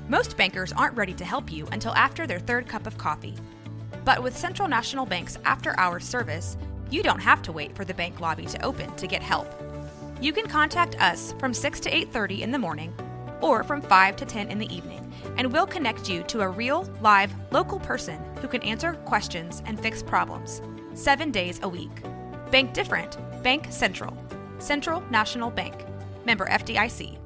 Most bankers aren't ready to help you until after their third cup of coffee. But with Central National Bank's after-hours service, you don't have to wait for the bank lobby to open to get help. You can contact us from 6 to 8:30 in the morning or from 5 to 10 in the evening, and we'll connect you to a real, live, local person who can answer questions and fix problems 7 days a week. Bank different. Bank Central. Central National Bank. Member FDIC.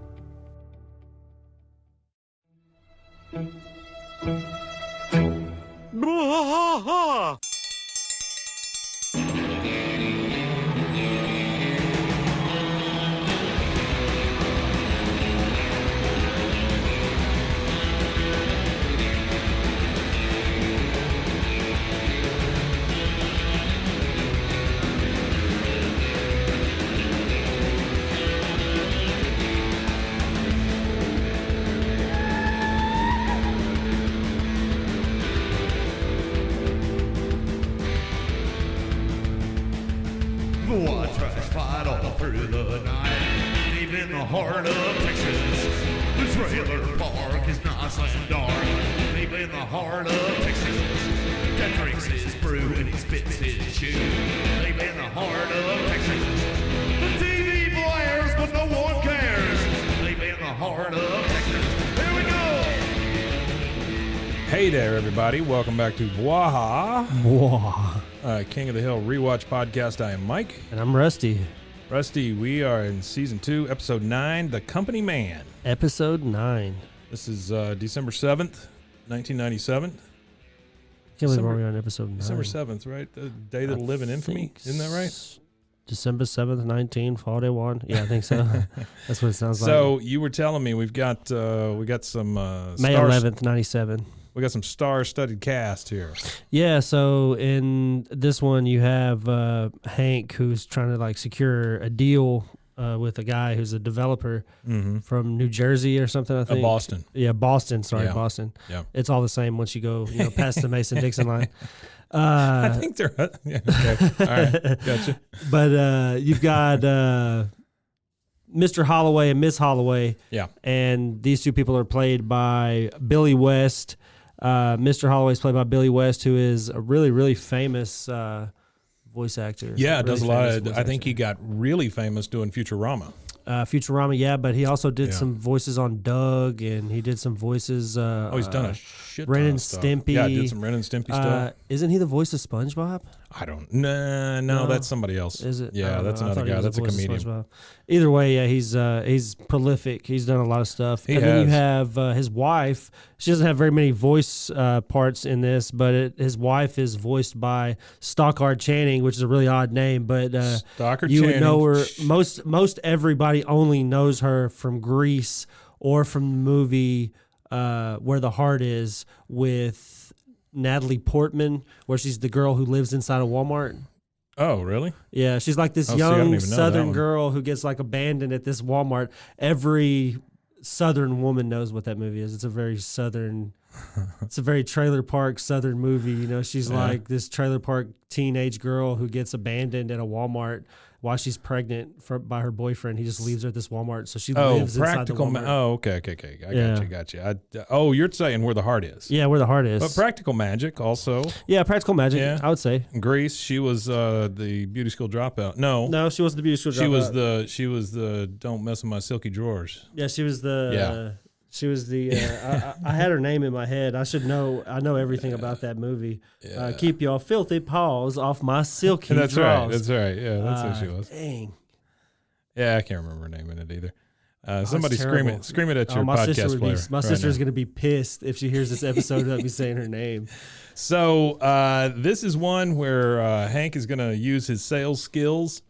I tried to fight all through the night, deep in the heart of Texas. The trailer park is nice and dark, deep in the heart of Texas. That drinks his brew and he spits his chew, deep in the heart of Texas. The TV blares, but no one cares, deep in the heart of Texas. Here we go! Hey there, everybody. Welcome back to Waha. King of the Hill Rewatch Podcast. I am Mike. And I'm Rusty. Rusty, we are in Season 2, Episode 9, The Company Man. Episode 9. This is December 7th, 1997. Can't believe we're on episode 9. December 7th, right? The day that'll live in infamy. Isn't that right? December 7th, 19, Fall Day 1. Yeah, I think so. That's what it sounds like. So you were telling me we got some May 11th, 97. We got some star-studded cast here. Yeah, so in this one you have Hank, who's trying to secure a deal with a guy who's a developer from New Jersey or something, I think. Boston. Yeah, Boston. Sorry, Yeah. Boston. Yeah. It's all the same once you go past the Mason-Dixon line. I think they're... Yeah, okay. All right. Gotcha. But you've got Mr. Holloway and Miss Holloway. Yeah. And these two people are played by Billy West. Mr. Holloway is played by Billy West, who is a really, really famous voice actor. Yeah, really does a lot famous of... I think he got really famous doing Futurama. Futurama, yeah, but he also did some voices on Doug, and he did some voices. He's done a shit Ren ton and of stuff. Stimpy. Yeah, did some Ren and Stimpy stuff. Isn't he the voice of SpongeBob? I don't. No, that's somebody else. Is it? Yeah, that's I another thought he guy. was That's a the voice of comedian. SpongeBob. Either way, yeah, he's prolific. He's done a lot of stuff. He Then you has. have his wife. She doesn't have very many voice parts in this, but his wife is voiced by Stockard Channing, which is a really odd name. But Stockard you would Channing. know her. Most everybody only knows her from Grease or from the movie Where the Heart Is with Natalie Portman, where she's the girl who lives inside a Walmart. Oh, really? Yeah, she's like this Oh, see, I don't young even know that Southern one. girl who gets abandoned at this Walmart. Every Southern woman knows what that movie is. It's a very Southern, it's a very trailer park Southern movie. She's like this trailer park teenage girl who gets abandoned at a Walmart while she's pregnant by her boyfriend. He just leaves her at this Walmart, so she lives inside the Walmart. Okay. I got you. You're saying Where the Heart Is. Yeah, Where the Heart Is. But Practical Magic also. Yeah, Practical Magic, Yeah. I would say. Grease, she was the beauty school dropout. No, she wasn't the beauty school dropout. she was the Don't Mess with My Silky Drawers. Yeah, she was the. Yeah. She was the. I had her name in my head. I should know. I know everything about that movie. Yeah. Keep your filthy paws off my silky That's drawers. right. That's right. Yeah, that's who she was. Dang. Yeah, I can't remember her name in it either. Somebody terrible. scream it at your my podcast sister player. my right sister's now. going to be pissed if she hears this episode without me saying her name. So this is one where Hank is going to use his sales skills.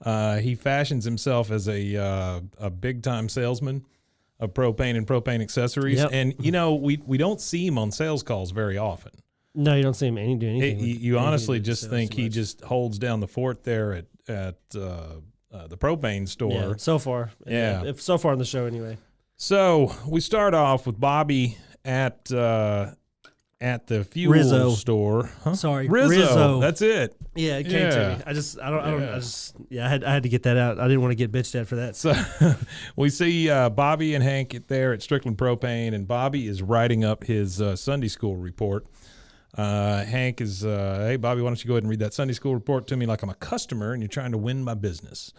He fashions himself as a big time salesman of propane and propane accessories, Yep. and we don't see him on sales calls very often. No, you don't see him do anything. You honestly just sales think so he much. just holds down the fort there at the propane store. Yeah, so far. Yeah. If so far in the show, anyway. So we start off with Bobby at at the fuel Rizzo. store. Huh? Sorry, Rizzo. That's it. Yeah, it came to me. I had to get that out. I didn't want to get bitched at for that. So we see Bobby and Hank there at Strickland Propane, and Bobby is writing up his Sunday school report. Hank is, hey, Bobby, why don't you go ahead and read that Sunday school report to me like I'm a customer and you're trying to win my business.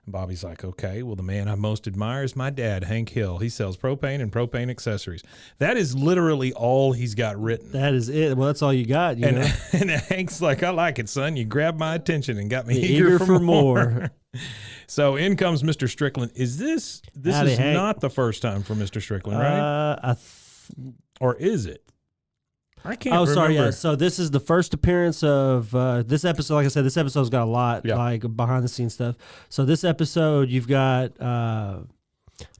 And Bobby's like, okay, well, the man I most admire is my dad, Hank Hill. He sells propane and propane accessories. That is literally all he's got written. That is it. Well, that's all you got. You know? And Hank's like, I like it, son. You grabbed my attention and got me Eager for more. So in comes Mr. Strickland. This Howdy, is Hank. not the first time for Mr. Strickland, right? Or is it? I can't remember. Sorry, yeah. So this is the first appearance of this episode. Like I said, this episode's got a lot like behind the scenes stuff. So this episode, you've got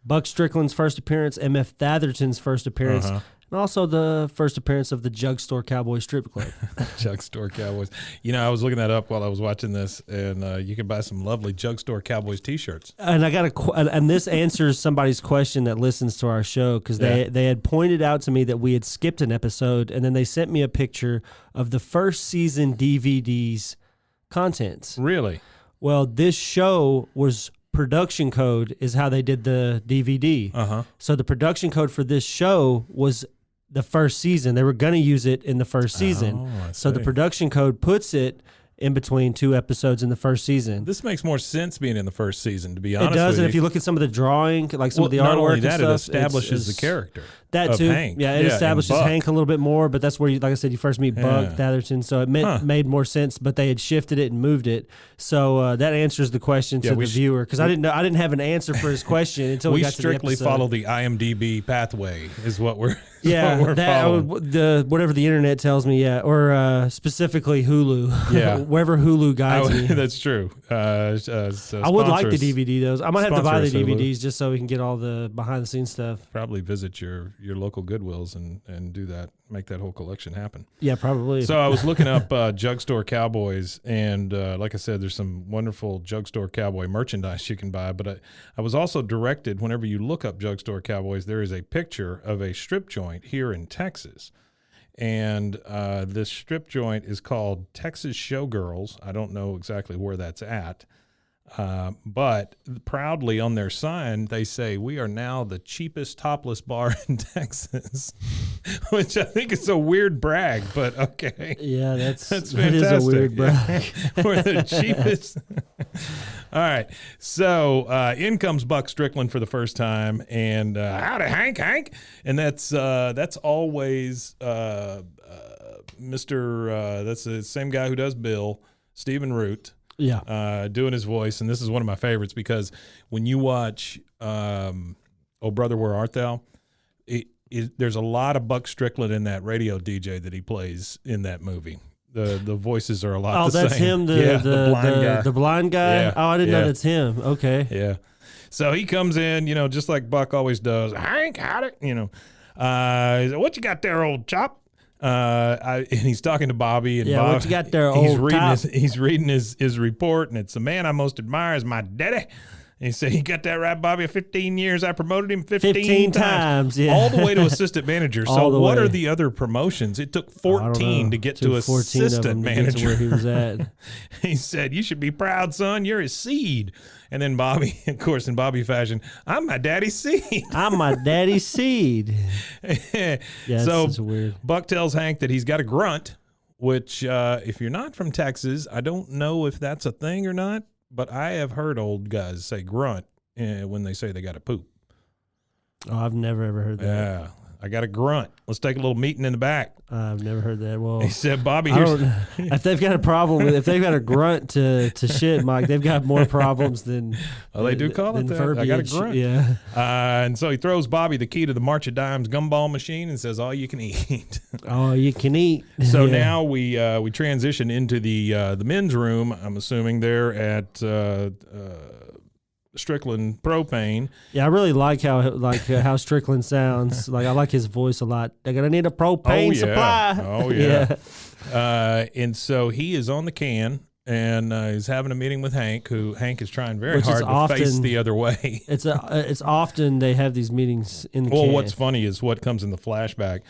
Buck Strickland's first appearance, MF Thatherton's first appearance, and also the first appearance of the Jug Store Cowboy Strip Club. Jug Store Cowboys. You know, I was looking that up while I was watching this, and you can buy some lovely Jug Store Cowboys T-shirts. And I got and this answers somebody's question that listens to our show, because they had pointed out to me that we had skipped an episode, and then they sent me a picture of the first season DVD's contents. Really? Well, this show was production code is how they did the DVD. So the production code for this show was the first season. They were going to use it in the first season. So the production code puts it in between two episodes in the first season. This makes more sense being in the first season, to be honest. It does, with and you. if you look at some of the drawing, like some of the artwork, not only and that, stuff, it establishes the character. That of too, Hank. yeah. It establishes and Buck. Hank a little bit more, but that's where, like I said, you first meet Buck Thatherton, so it made more sense. But they had shifted it and moved it, so that answers the question to the viewer, because I didn't have an answer for his question until we got to the episode. We strictly follow the IMDb pathway, is what we're following. Whatever the internet tells me, or specifically Hulu, wherever Hulu guides me. That's true. I would like the DVD those. I might have to buy the DVDs just so we can get all the behind the scenes stuff. Probably visit your local Goodwills and do that, make that whole collection happen. Yeah, probably. So I was looking up Jug Store Cowboys, and like I said, there's some wonderful Jug Store Cowboy merchandise you can buy. But I was also directed, whenever you look up Jug Store Cowboys, there is a picture of a strip joint here in Texas. And this strip joint is called Texas Showgirls. I don't know exactly where that's at. But proudly on their sign, they say, "We are now the cheapest topless bar in Texas," which I think is a weird brag, but okay. Yeah, that's fantastic. That is a weird brag. We're the cheapest. All right. So in comes Buck Strickland for the first time, and howdy, Hank. And that's always Mr. That's the same guy who does Bill, Stephen Root. Yeah. Doing his voice. And this is one of my favorites, because when you watch Oh Brother, Where Art Thou, there's a lot of Buck Strickland in that radio DJ that he plays in that movie. The voices are a lot the same. Oh, that's him, the blind guy. The blind guy? Yeah. Oh, I didn't know that's him. Okay. Yeah. So he comes in, just like Buck always does. Hank, howdy, what you got there, old chop? And he's talking to Bobby, and what you got there, old top? He's reading his report, and it's the man I most admire is my daddy. And he said, "You got that right, Bobby? 15 years I promoted him 15 times. Yeah. All the way to assistant manager. So what are the other promotions? It took 14 to get to assistant manager. To where he was at. He said, "You should be proud, son. You're his seed." And then Bobby, of course, in Bobby fashion, "I'm my daddy's seed." I'm my daddy's seed. Yeah, so weird. Buck tells Hank that he's got a grunt, which if you're not from Texas, I don't know if that's a thing or not, but I have heard old guys say grunt when they say they got to poop. Oh, I've never ever heard that. Yeah, I got a grunt. Let's take a little meeting in the back. I've never heard that. Well, he said, "Bobby, if they've got a problem with, if they've got a grunt to shit, Mike, they've got more problems than." Oh, they do call it that. Verbiage. I got a grunt. Yeah. And so he throws Bobby the key to the March of Dimes gumball machine and says, "All you can eat." Oh, you can eat. So now we transition into the men's room. I'm assuming they're at Strickland Propane. Yeah, I really like how Strickland sounds. Like, I like his voice a lot. They're gonna need a propane supply. Oh yeah. And so he is on the can, and he's having a meeting with Hank, who Hank is trying very hard to face the other way. It's often they have these meetings in the can. Well, what's funny is what comes in the flashback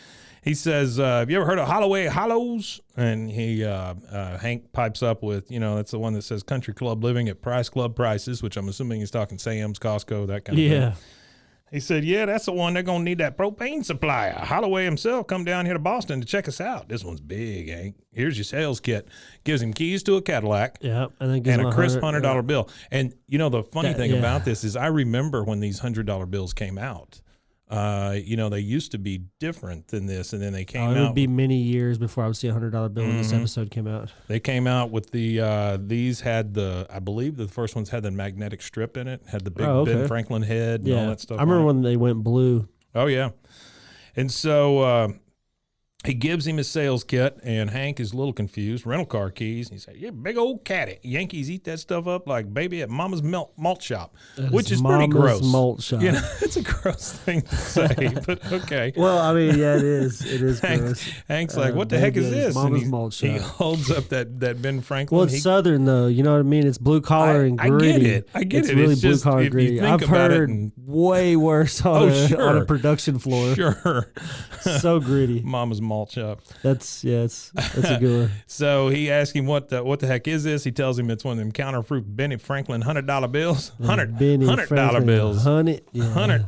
He says, have you ever heard of Holloway Hollows? And Hank pipes up with, that's the one that says country club living at price club prices, which I'm assuming he's talking Sam's, Costco, that kind of thing. Yeah. He said, yeah, that's the one. They're going to need that propane supplier. Holloway himself come down here to Boston to check us out. This one's big, Hank. Here's your sales kit. Gives him keys to a Cadillac. Yeah, and then gives and him a crisp $100 yeah. bill. And, the funny thing yeah. about this is I remember when these $100 bills came out. They used to be different than this, and then they came out. It would be many years before I would see a $100 bill when this episode came out. They came out with these had I believe the first ones had the magnetic strip in it, had the big Ben Franklin head and all that stuff. I remember when they went blue. Oh, yeah. And so he gives him his sales kit, and Hank is a little confused. Rental car keys. And he said, yeah, big old caddy. Yankees eat that stuff up like baby at Mama's malt shop, which is pretty gross. Malt shop. It's a gross thing to say, but okay. Well, I mean, yeah, it is. It is gross. Hank's like, what the heck is this? Mama's And malt shop. he holds up that Ben Franklin. Well, it's Southern, though. You know what I mean? It's blue collar and gritty. I get it's it. really It's blue just, collar if gritty. you think I've about heard it way worse on a production floor. Sure. So gritty. Mama's malt shop. That's a good one. So he asks him what the heck is this? He tells him it's one of them counterfeit Benny Franklin $100 bills. $100 bills. 100. Yeah. 100.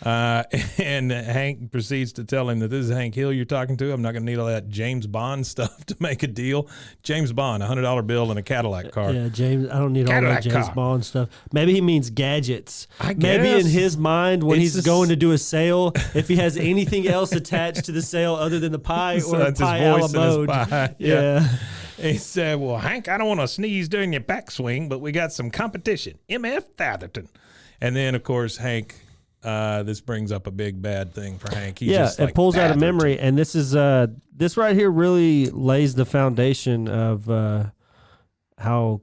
And Hank proceeds to tell him that this is Hank Hill you're talking to. I'm not going to need all that James Bond stuff to make a deal. James Bond, $100 bill and a Cadillac car. Yeah, James. I don't need all that James Bond stuff. Maybe he means gadgets. I guess. Maybe in his mind, when he's going to do a sale, if he has anything else attached to the sale other than the pie So or that's pie his a la voice and his mode. pie. Yeah. He said, well, Hank, I don't want to sneeze during your backswing, but we got some competition. M.F. Atherton. And then, of course, Hank, this brings up a big bad thing for Hank. He's just like, it pulls out of Atherton. memory. And this is this right here really lays the foundation of how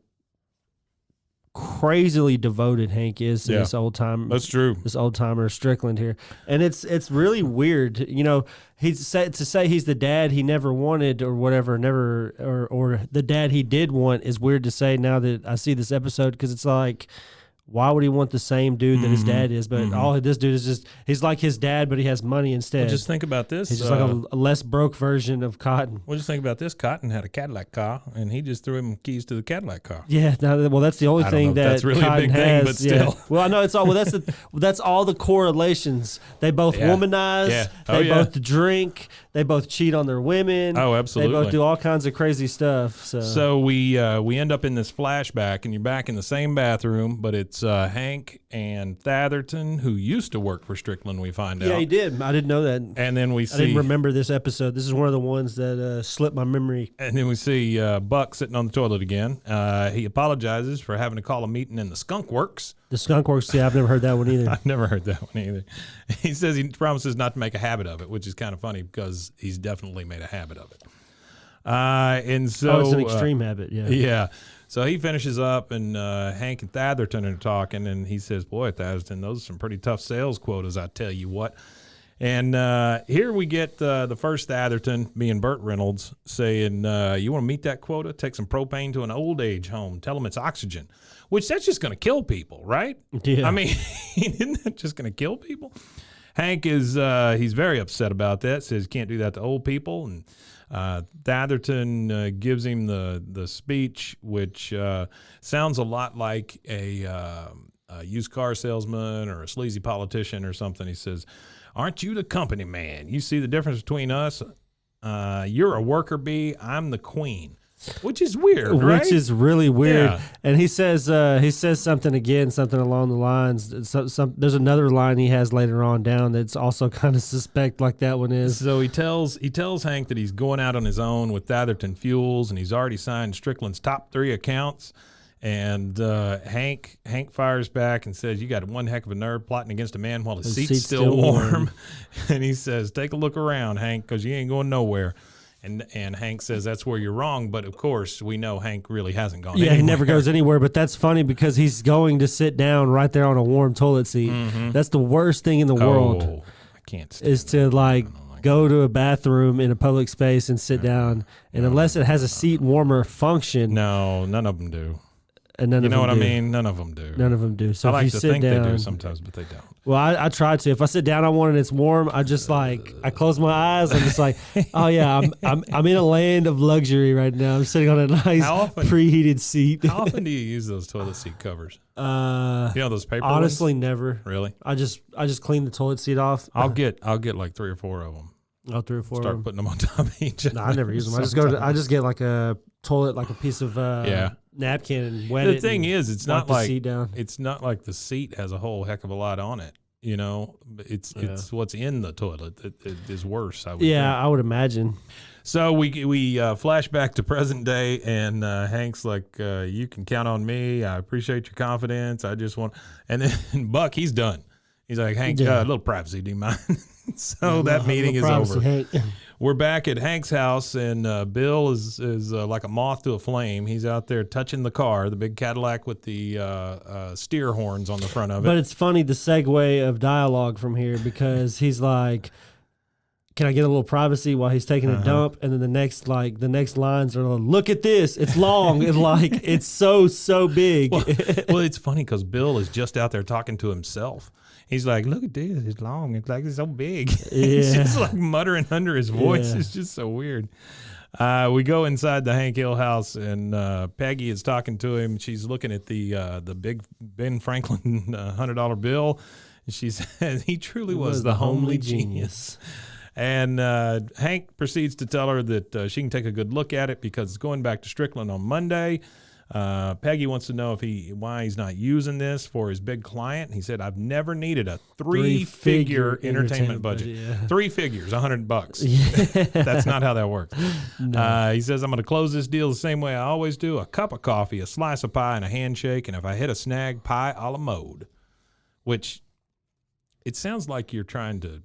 crazily devoted Hank is to this old time. That's true. This old timer Strickland here, and it's really weird. He's said to say he's the dad he never wanted or whatever, or the dad he did want is weird to say now that I see this episode, because it's like, why would he want the same dude that his dad is? But all this dude is just, he's like his dad, but he has money instead. Well, just think about this. He's just like a less broke version of Cotton. Well, just think about this. Cotton had a Cadillac car, and he just threw him keys to the Cadillac car. Yeah, well, that's the only thing that that's really Cotton a big has. thing, but still. Yeah. Well, I know it's all. Well, that's all the correlations. They both womanize. Yeah. They both drink. They both cheat on their women. Oh, absolutely. They both do all kinds of crazy stuff. So we end up in this flashback, and you're back in the same bathroom, but it's Hank and Atherton, who used to work for Strickland, we find out. Yeah, he did. I didn't know that. And then we see... I didn't remember this episode. This is one of the ones that slipped my memory. And then we see Buck sitting on the toilet again. He apologizes for having to call a meeting in the Skunk Works. The Skunk Works, yeah, I've never heard that one either. I've never heard that one either. He says he promises not to make a habit of it, which is kind of funny because he's definitely made a habit of it. And so... it's an extreme habit, yeah. Yeah. So he finishes up, and Hank and Atherton are talking, and he says, boy, Atherton, those are some pretty tough sales quotas, I tell you what. And here we get the first Atherton, being Burt Reynolds, saying, you want to meet that quota? Take some propane to an old age home. Tell them it's oxygen, which that's just going to kill people, right? Yeah. I mean, isn't that just going to kill people? Hank is he's very upset about that, says you can't do that to old people. And Atherton gives him the speech, which sounds a lot like a used car salesman or a sleazy politician or something. He says, aren't you the company man? You see the difference between us? You're a worker bee. I'm the queen. Which is weird, right? Which is really weird. Yeah. And he says something again, something along the lines. There's another line he has later on down that's also kind of suspect, like that one is. So he tells Hank that he's going out on his own with Atherton Fuels, and he's already signed Strickland's top 3 accounts. And Hank fires back and says, you got one heck of a nerve plotting against a man while his seat's still warm. And he says, take a look around, Hank, because you ain't going nowhere. And Hank says that's where you're wrong, but of course we know Hank really hasn't gone anywhere. He never goes anywhere, but that's funny because he's going to sit down right there on a warm toilet seat. Mm-hmm. That's the worst thing in the world. I can't stand is to go to a bathroom in a public space and sit down, and unless it has a seat warmer function. No, none of them do. and none You of know them what I do. mean? None of them do. None of them do. So I if like you to sit think down, they do sometimes, but they don't. Well, I try to. If I sit down on one and it's warm, I just I close my eyes. I'm just like, oh yeah, I'm in a land of luxury right now. I'm sitting on a nice How often- preheated seat. How often do you use those toilet seat covers? You know those paper Honestly, ones? never. Really? I just clean the toilet seat off. I'll get like 3 or 4 of them. I'll 3 or 4 of Start them. putting them on top of each other. No, I never use them. I just get like a toilet, like a piece of napkin and wet it. The thing and is, it's wipe not the like seat down. it's not like the seat has a whole heck of a lot on it. You know, it's what's in the toilet that is worse. I would think. I would imagine. So we flash back to present day, and Hank's like, "You can count on me. I appreciate your confidence. I just want." And then Buck, he's done. He's like, "Hank, a little privacy, do you mind?" So that meeting is over. Hank. We're back at Hank's house, and Bill is like a moth to a flame. He's out there touching the car, the big Cadillac with the steer horns on the front of it. But it's funny the segue of dialogue from here because he's like, "Can I get a little privacy?" while he's taking a dump, and then the next lines are, "Look at this, it's long," and like it's so big. Well, it's funny because Bill is just out there talking to himself. He's like, "Look at this, it's long. It's like it's so big." He's Yeah. just like muttering under his voice. Yeah. It's just so weird. We go inside the Hank Hill house, and Peggy is talking to him. She's looking at the big Ben Franklin $100 bill. And she says, "He truly was the homely genius." And Hank proceeds to tell her that she can take a good look at it because it's going back to Strickland on Monday. Peggy wants to know why he's not using this for his big client. He said, "I've never needed a three-figure entertainment budget. yeah. 3 figures, $100. That's not how that works." He says, "I'm going to close this deal the same way I always do: a cup of coffee, a slice of pie, and a handshake. And if I hit a snag, pie a la mode." Which it sounds like you're trying to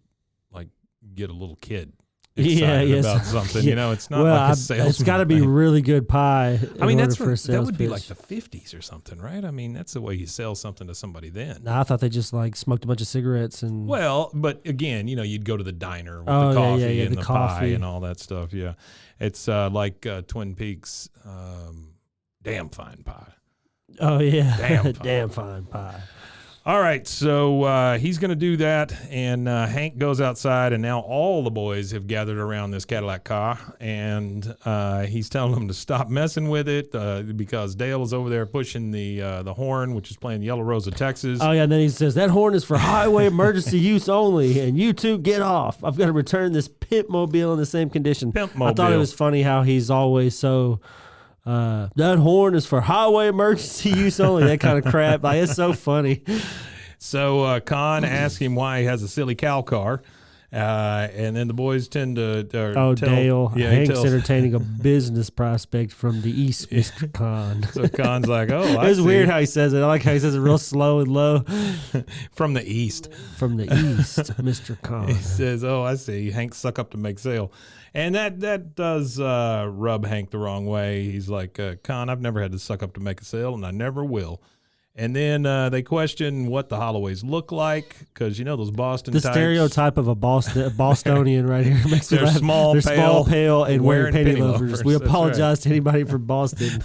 like get a little kid excited about something. Yeah. You know, it's not like a salesman. It's got to be thing. really good pie. I mean, for a that sales would be pitch. like the 50s or something, right? I mean, that's the way you sell something to somebody then. Nah, I thought they just like smoked a bunch of cigarettes and. Well, but again, you know, you'd go to the diner with Oh, the yeah, coffee yeah, and the the pie coffee. and all that stuff. Yeah, it's like Twin Peaks, damn fine pie. Oh yeah, Damn fine. damn fine pie. All right, so he's going to do that, and Hank goes outside, and now all the boys have gathered around this Cadillac car, and he's telling them to stop messing with it because Dale is over there pushing the horn, which is playing Yellow Rose of Texas. Oh yeah, and then he says that horn is for highway emergency use only, and you two get off. I've got to return this pimp mobile in the same condition. I thought it Pimp-mobile. was funny how he's always so. That horn is for highway emergency use only. That kind of crap. Like it's so funny. So Con asks him why he has a silly cow car, and then the boys tend to tell, Dale. Yeah, he Hank's tells, entertaining a business prospect from the East, Mr. Khan. so Con's like, "Oh, I It's see. weird how he says it. I like how he says it real slow and low. From the East." From the East, Mr. Khan. He says, "Oh, I see. Hank suck up to make sale," and that does rub Hank the wrong way. He's like, "Con, I've never had to suck up to make a sale, and I never will." And then they question what the Holloways look like because you know those Boston The types. stereotype of a Bostonian right here makes me They're laugh. small, They're pale, small, pale, and wearing penny loafers. We That's apologize to anybody from Boston.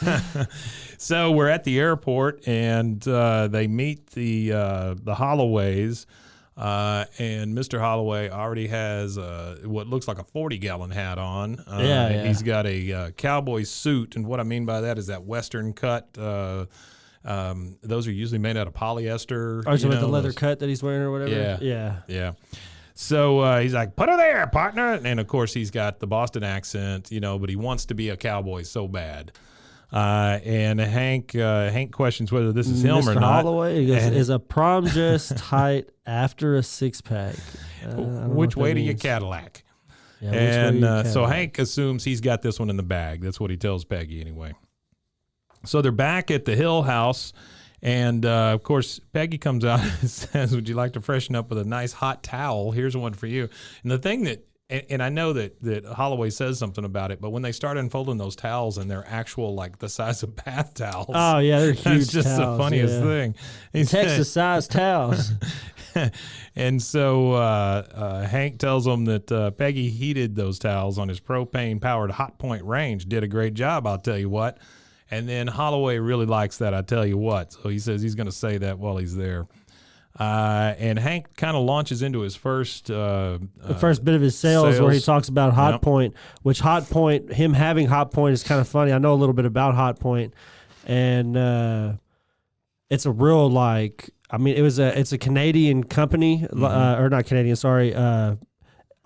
So we're at the airport, and they meet the Holloways, and Mr. Holloway already has what looks like a 40-gallon hat on. Yeah. He's got a cowboy suit, and what I mean by that is that Western cut. Those are usually made out of polyester. Or you with the know, leather those- cut that he's wearing or whatever. Yeah. Yeah. Yeah. So he's like, "Put her there, partner." And of course, he's got the Boston accent, you know, but he wants to be a cowboy so bad. And Hank questions whether this is him Mr. or not. Holloway, he goes, And- is a prom dress tight after a six-pack? Which way do you Cadillac? Yeah, which way do you And so Cadillac? Hank assumes he's got this one in the bag. That's what he tells Peggy anyway. So they're back at the Hill house. And, of course, Peggy comes out and says, "Would you like to freshen up with a nice hot towel? Here's one for you." And the thing that, and I know that Holloway says something about it, but when they start unfolding those towels and they're actual, like the size of bath towels. Oh, yeah, they're huge That's just towels, the funniest yeah. thing. He said- Texas-sized towels. And so Hank tells him that Peggy heated those towels on his propane-powered Hot Point range. Did a great job, I'll tell you what. And then Holloway really likes that, I tell you what. So he says he's going to say that while he's there. And Hank kind of launches into his first the first bit of his sales where he talks about Hot Point, which him having Hot Point is kind of funny. I know a little bit about Hot Point, and it's a real it's a Canadian company, or not Canadian, sorry,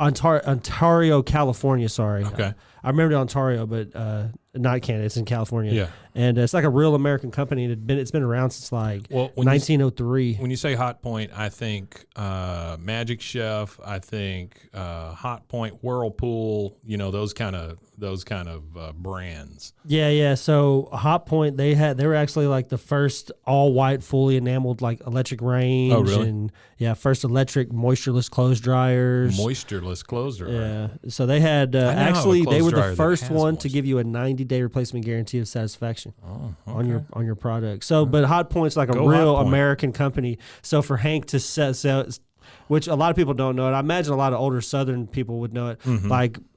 Ontario, California, sorry. Okay. I remember Ontario, but not Canada. It's in California. Yeah. And it's like a real American company. And it's been around since like 1903. When you say Hot Point, I think Magic Chef. I think Hot Point, Whirlpool. You know, those kind of brands. Yeah. So Hot Point, they were actually like the first all white, fully enameled like electric range. Oh, really? And first electric moistureless clothes dryers. Moistureless clothes dryer. Yeah. So they had actually they were the first one to give you a 90-day replacement guarantee of satisfaction on your product. So, but Hot Point's like a real American company. So for Hank to sell, which a lot of people don't know it, I imagine a lot of older Southern people would know it. Mm-hmm.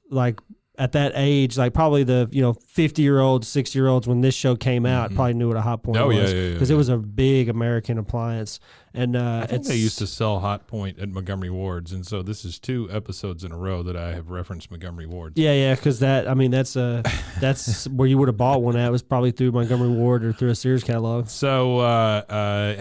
Like at that age, like probably the 50-year-olds, 60-year-olds when this show came out probably knew what a Hot Point was because it was a big American appliance. And I think they used to sell Hot Point at Montgomery Ward's, and so this is 2 episodes in a row that I have referenced Montgomery Ward's. Yeah, because that's where you would have bought one at, was probably through Montgomery Ward or through a Sears catalog. So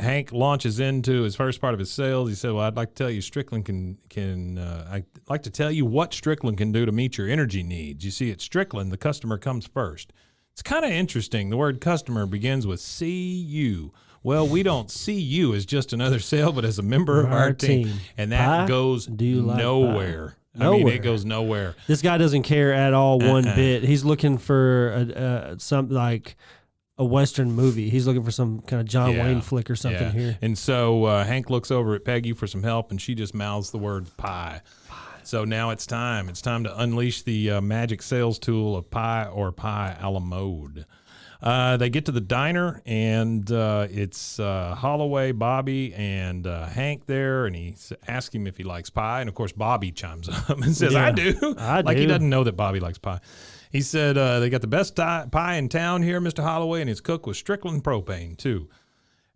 Hank launches into his first part of his sales. He said, "Well, I'd like to tell you, Strickland I'd like to tell you what Strickland can do to meet your energy needs. You see, at Strickland, the customer comes first. It's kind of interesting. The word customer begins with C-U. Well, we don't see you as just another sale, but as a member of our team. And that goes nowhere. I mean, it goes nowhere. This guy doesn't care at all one bit. He's looking for some like a Western movie. He's looking for some kind of John Wayne flick or something here. And so Hank looks over at Peggy for some help, and she just mouths the word pie. So now it's time. It's time to unleash the magic sales tool of pie or pie a la mode. They get to the diner, and it's Holloway, Bobby, and Hank there, and he asks him if he likes pie. And, of course, Bobby chimes up and says, I do. Like he doesn't know that Bobby likes pie. He said, they got the best pie in town here, Mr. Holloway, and it's cooked with Strickland propane, too.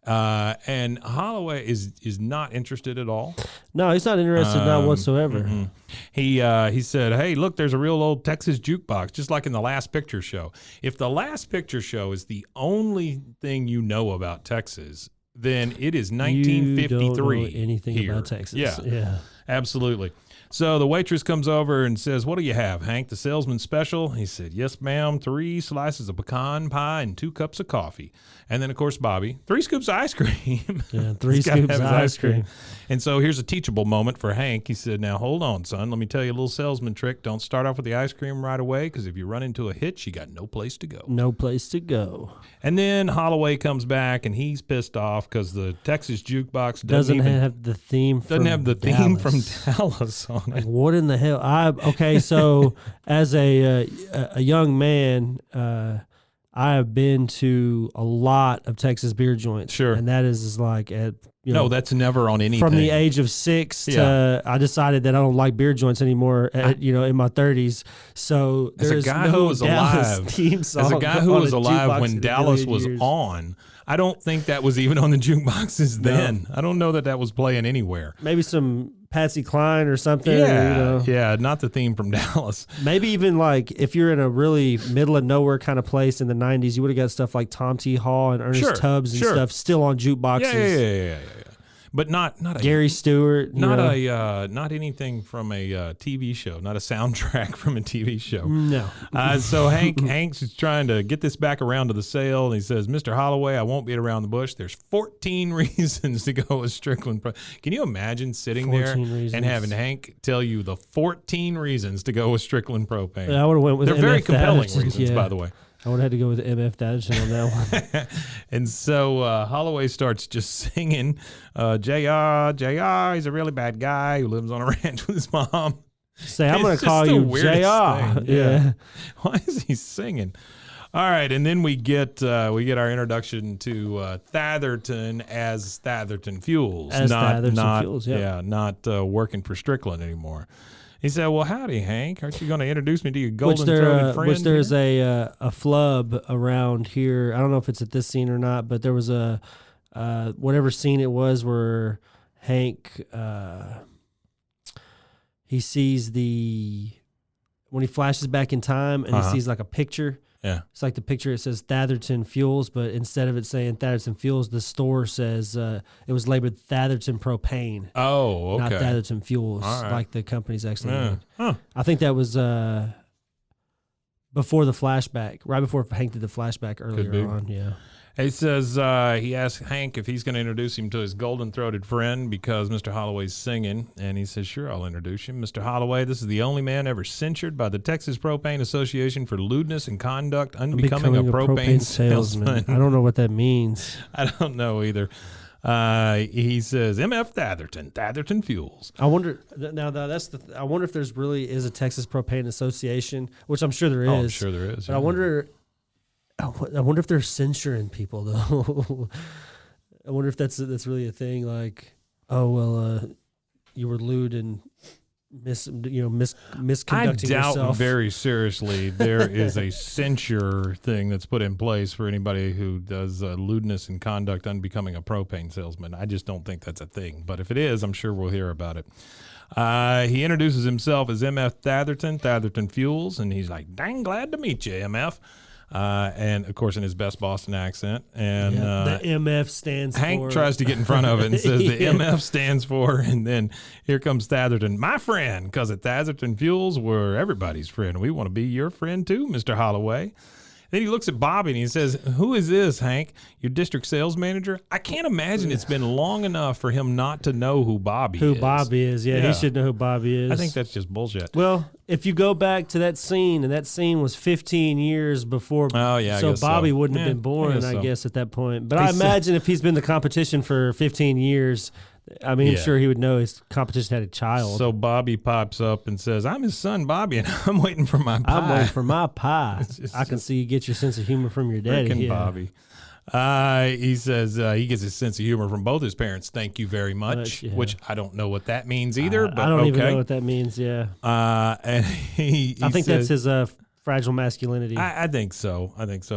And Holloway is not interested at all. No, he's not interested, not whatsoever. Mm-hmm. He said, hey, look, there's a real old Texas jukebox, just like in the Last Picture Show. If the Last Picture Show is the only thing you know about Texas, then it is 1953. You don't know anything here. about Texas. Yeah, absolutely. So the waitress comes over and says, what do you have, Hank, the salesman special? He said, yes, ma'am, 3 slices of pecan pie and 2 cups of coffee. And then, of course, Bobby, 3 scoops of ice cream. Yeah, 3 scoops of ice cream. And so here's a teachable moment for Hank. He said, now, hold on, son. Let me tell you a little salesman trick. Don't start off with the ice cream right away, because if you run into a hitch, you got no place to go. No place to go. And then Holloway comes back, and he's pissed off because the Texas jukebox doesn't have the theme from Dallas on it. Like, what in the hell? Okay, so as a young man, I have been to a lot of Texas beer joints. Sure. And that is like at that's never on anything. From the age of 6 to I decided that I don't like beer joints anymore in my 30s. So there's no Dallas theme song. As a guy who was alive when Dallas was on, I don't think that was even on the jukeboxes then. I don't know that was playing anywhere. Maybe some Patsy Cline or something. Yeah, not the theme from Dallas. Maybe even like if you're in a really middle of nowhere kind of place in the 90s, you would have got stuff like Tom T. Hall and Ernest Tubbs and stuff still on jukeboxes. Yeah. But not Gary Stewart. Not anything from a TV show, not a soundtrack from a TV show. No. So Hank's is trying to get this back around to the sale, and he says, Mr. Holloway, I won't beat around the bush. There's 14 reasons to go with Strickland. Can you imagine sitting there and having Hank tell you the 14 reasons to go with Strickland propane? I would have went with They're very compelling reasons, by the way. I would have had to go with MF Dadison on that one. And so Holloway starts just singing, JR, he's a really bad guy who lives on a ranch with his mom. I'm going to call you JR. Yeah. Why is he singing? All right, and then we get our introduction to Thatherton as Thatherton Fuels. Fuels, not working for Strickland anymore. He said, "Well, howdy, Hank. Aren't you going to introduce me to your golden-throated friend?" Which there's here?" a flub around here. I don't know if it's at this scene or not, but there was a whatever scene it was where Hank he sees when he flashes back in time and he sees like a picture. Yeah. It's like the picture, it says Thatherton Fuels, but instead of it saying Thatherton Fuels, the store says it was labeled Thatherton Propane. Oh, okay. Not Thatherton Fuels, All right. like the company's actually Yeah. named. Huh. I think that was before the flashback, right before Hank did the flashback be. earlier on. Yeah. He says he asked Hank if he's going to introduce him to his golden-throated friend because Mr. Holloway's singing, and he says, "Sure, I'll introduce him. Mr. Holloway, this is the only man ever censured by the Texas Propane Association for lewdness and conduct unbecoming a propane salesman." I don't know what that means. I don't know either. He says, "M.F. Thatherton Fuels." I wonder now. That's I wonder if there's really is a Texas Propane Association, which I'm sure there is. Oh, I'm sure there is. But I wonder if they're censuring people though. I wonder if that's really a thing. Like, oh well, you were lewd and misconducting I doubt yourself. very seriously there is a censure thing that's put in place for anybody who does lewdness and conduct unbecoming a propane salesman. I just don't think that's a thing. But if it is, I'm sure we'll hear about it. He introduces himself as M.F. Thatherton Fuels, and he's like, "Dang glad to meet you, M.F." And of course in his best Boston accent, and the MF stands Hank for. tries to get in front of it and says the Yeah. MF stands for, and then here comes Thatherton, "My friend, because at Thatherton Fuels we're everybody's friend. We want to be your friend too, Mr. Holloway." Then he looks at Bobby and he says, "Who is this, Hank? Your district sales manager?" I can't imagine it's been long enough for him not to know who Bobby is. Bobby is. Yeah, Yeah. he should know who Bobby is. I think that's just bullshit. Well, if you go back to that scene, and that scene was 15 years before, Oh, yeah, I so guess Bobby so. wouldn't Yeah, have been born, I I guess guess, so. at that point. But He I said- imagine if he's been the competition for 15 years, I mean, Yeah. I'm sure he would know his competition had a child. So Bobby pops up and says, "I'm his son, Bobby, and I'm waiting for my pie." I'm waiting for my pie. just- I can see you get your sense of humor from your daddy. Frickin' Yeah. Bobby. He says he gets his sense of humor from both his parents. "Thank you very much," Yeah. which I don't know what that means either. But I don't okay. even know what that means. Yeah, And he I think says, that's his fragile masculinity. I think so.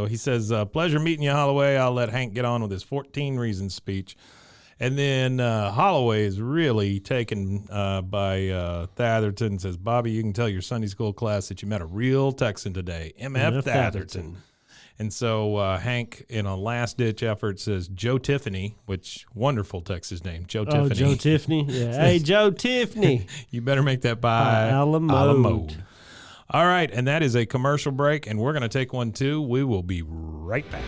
He says, "Pleasure meeting you, Holloway. I'll let Hank get on with his 14 reasons speech." And then Holloway is really taken by Thatherton and says, "Bobby, you can tell your Sunday school class that you met a real Texan today, M.F. Thatherton." And so Hank, in a last-ditch effort, says Joe Tiffany, which wonderful Texas name, Joe Oh, Tiffany. Joe Tiffany. Yeah. Hey, Joe Tiffany. You better make that pie A la mode. All right, and that is a commercial break, and we're going to take one too. We will be right back.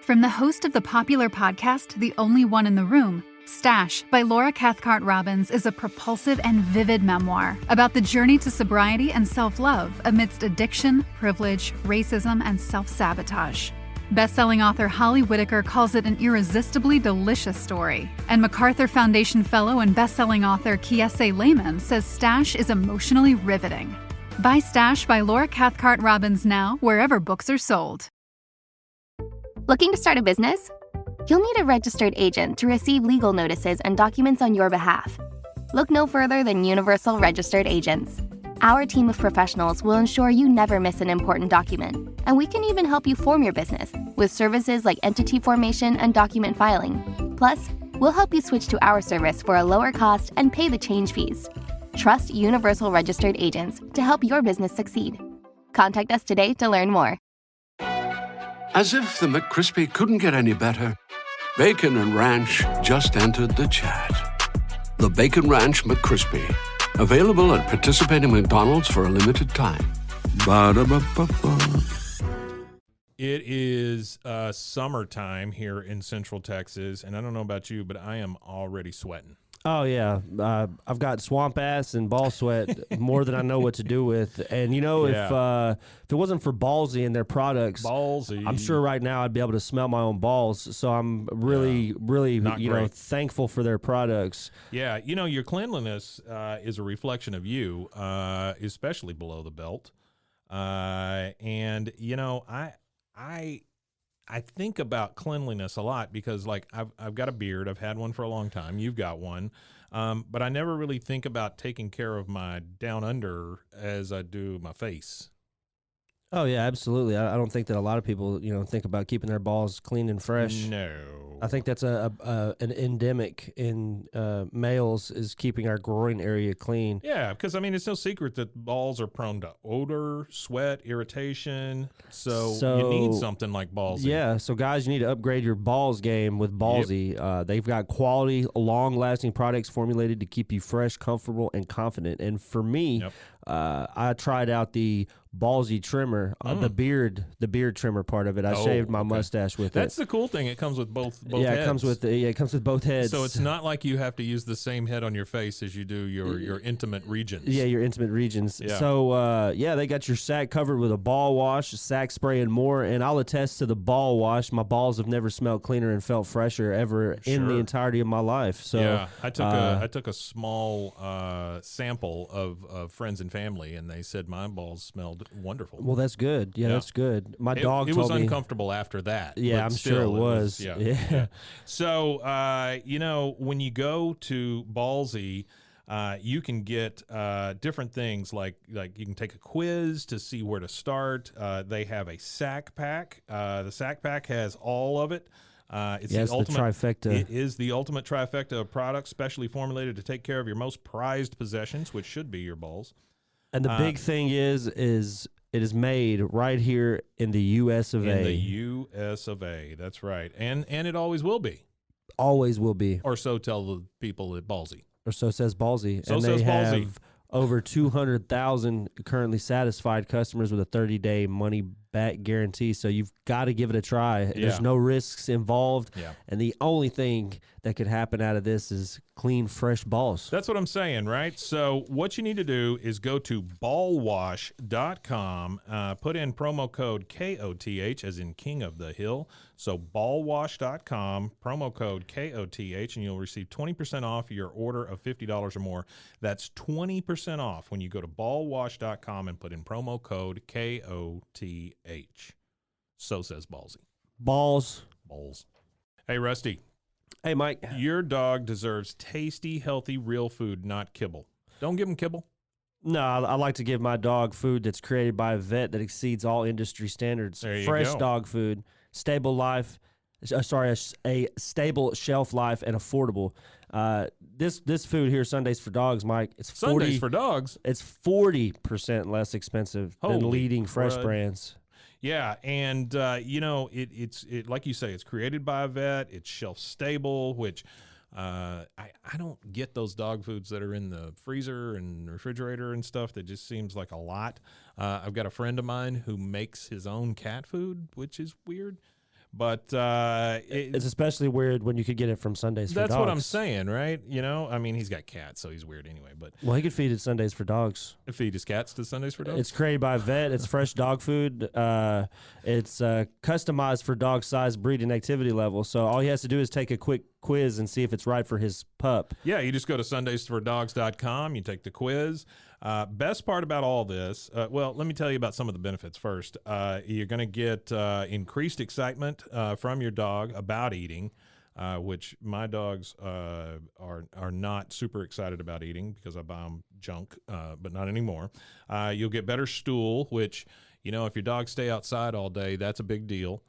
From the host of the popular podcast, The Only One in the Room, Stash by Laura Cathcart Robbins is a propulsive and vivid memoir about the journey to sobriety and self-love amidst addiction, privilege, racism, and self-sabotage. Best-selling author Holly Whitaker calls it an irresistibly delicious story, and MacArthur Foundation fellow and best-selling author Kiese Lehman says Stash is emotionally riveting. Buy Stash by Laura Cathcart Robbins now, wherever books are sold. Looking to start a business? You'll need a registered agent to receive legal notices and documents on your behalf. Look no further than Universal Registered Agents. Our team of professionals will ensure you never miss an important document, and we can even help you form your business with services like entity formation and document filing. Plus, we'll help you switch to our service for a lower cost and pay the change fees. Trust Universal Registered Agents to help your business succeed. Contact us today to learn more. As if the McCrispy couldn't get any better, Bacon and Ranch just entered the chat. The Bacon Ranch McCrispy, available at participating McDonald's for a limited time. Ba-da-ba-ba-ba. It is summertime here in Central Texas, and I don't know about you, but I am already sweating. Oh yeah, I've got swamp ass and ball sweat more than I know what to do with. And you know, if it wasn't for Ballsy and their products, Ballsy, I'm sure right now I'd be able to smell my own balls. So I'm really Not you know, great. thankful for their products. Yeah, you know, your cleanliness is a reflection of you, especially below the belt. And you know, I I think about cleanliness a lot because, like, I've got a beard. I've had one for a long time. You've got one. But I never really think about taking care of my down under as I do my face. Oh yeah, absolutely. I don't think that a lot of people, think about keeping their balls clean and fresh. No. I think that's an endemic in males is keeping our groin area clean. Yeah, because I mean, it's no secret that balls are prone to odor, sweat, irritation. So you need something like Ballsy. Yeah, so guys, you need to upgrade your balls game with Ballsy. They've got quality, long-lasting products formulated to keep you fresh, comfortable, and confident. And for me, I tried out the Ballsy trimmer, the beard trimmer part of it. I shaved my mustache with it. That's the cool thing. It comes with both heads. It comes with both heads. So it's not like you have to use the same head on your face as you do your intimate regions. Yeah, your intimate regions. Yeah. So they got your sack covered with a ball wash, sack spray, and more. And I'll attest to the ball wash. My balls have never smelled cleaner and felt fresher ever in the entirety of my life. So yeah, I took a small sample of friends and family, and they said my balls smelled wonderful. Well, that's good. Yeah, that's good. My dog it told was me uncomfortable after that. Yeah, I'm sure it was. Yeah. So when you go to Ballsy, you can get different things like you can take a quiz to see where to start. They have a sack pack. The sack pack has all of it. It's the ultimate trifecta. It is the ultimate trifecta of products, specially formulated to take care of your most prized possessions, which should be your balls. And the big thing is it is made right here in the U.S. of A. In the U.S. of A. That's right, and it always will be. Always will be. Or so tell the people at Ballsy. Or so says Ballsy. So and says they Ballsy. have over 200,000 currently satisfied customers with a 30-day money-back guarantee. So you've got to give it a try. Yeah. There's no risks involved. Yeah. And the only thing that could happen out of this is clean, fresh balls. That's what I'm saying, right? So what you need to do is go to ballwash.com, put in promo code KOTH, as in King of the Hill. So ballwash.com, promo code KOTH, and you'll receive 20% off your order of $50 or more. That's 20% off when you go to ballwash.com and put in promo code KOTH. So says Ballsy. Balls. Hey, Rusty. Hey, Mike. Your dog deserves tasty, healthy, real food, not kibble. Don't give him kibble. No, I like to give my dog food that's created by a vet that exceeds all industry standards. There you Fresh go. dog food, stable life. A stable shelf life and affordable. This food here, Sundays for Dogs, Mike. It's Sundays for dogs. It's 40% less expensive than Holy leading fresh crud. brands. Yeah, and it's like you say, it's created by a vet. It's shelf stable, which I don't get those dog foods that are in the freezer and refrigerator and stuff. That just seems like a lot. I've got a friend of mine who makes his own cat food, which is weird. But It's especially weird when you could get it from Sundays for Dogs. that's what I'm saying, right? I mean, he's got cats, so he's weird anyway. But Well, he could feed it Sundays for Dogs. feed his cats to Sundays for Dogs. It's created by a vet. It's fresh dog food. It's customized for dog size, breed, and activity level. So all he has to do is take a quick quiz and see if it's right for his pup. Yeah, you just go to sundaysfordogs.com. You take the quiz. Best part about all this, well, let me tell you about some of the benefits first. You're going to get increased excitement from your dog about eating, which my dogs are not super excited about eating because I buy them junk, but not anymore. You'll get better stool, which, if your dogs stay outside all day, that's a big deal.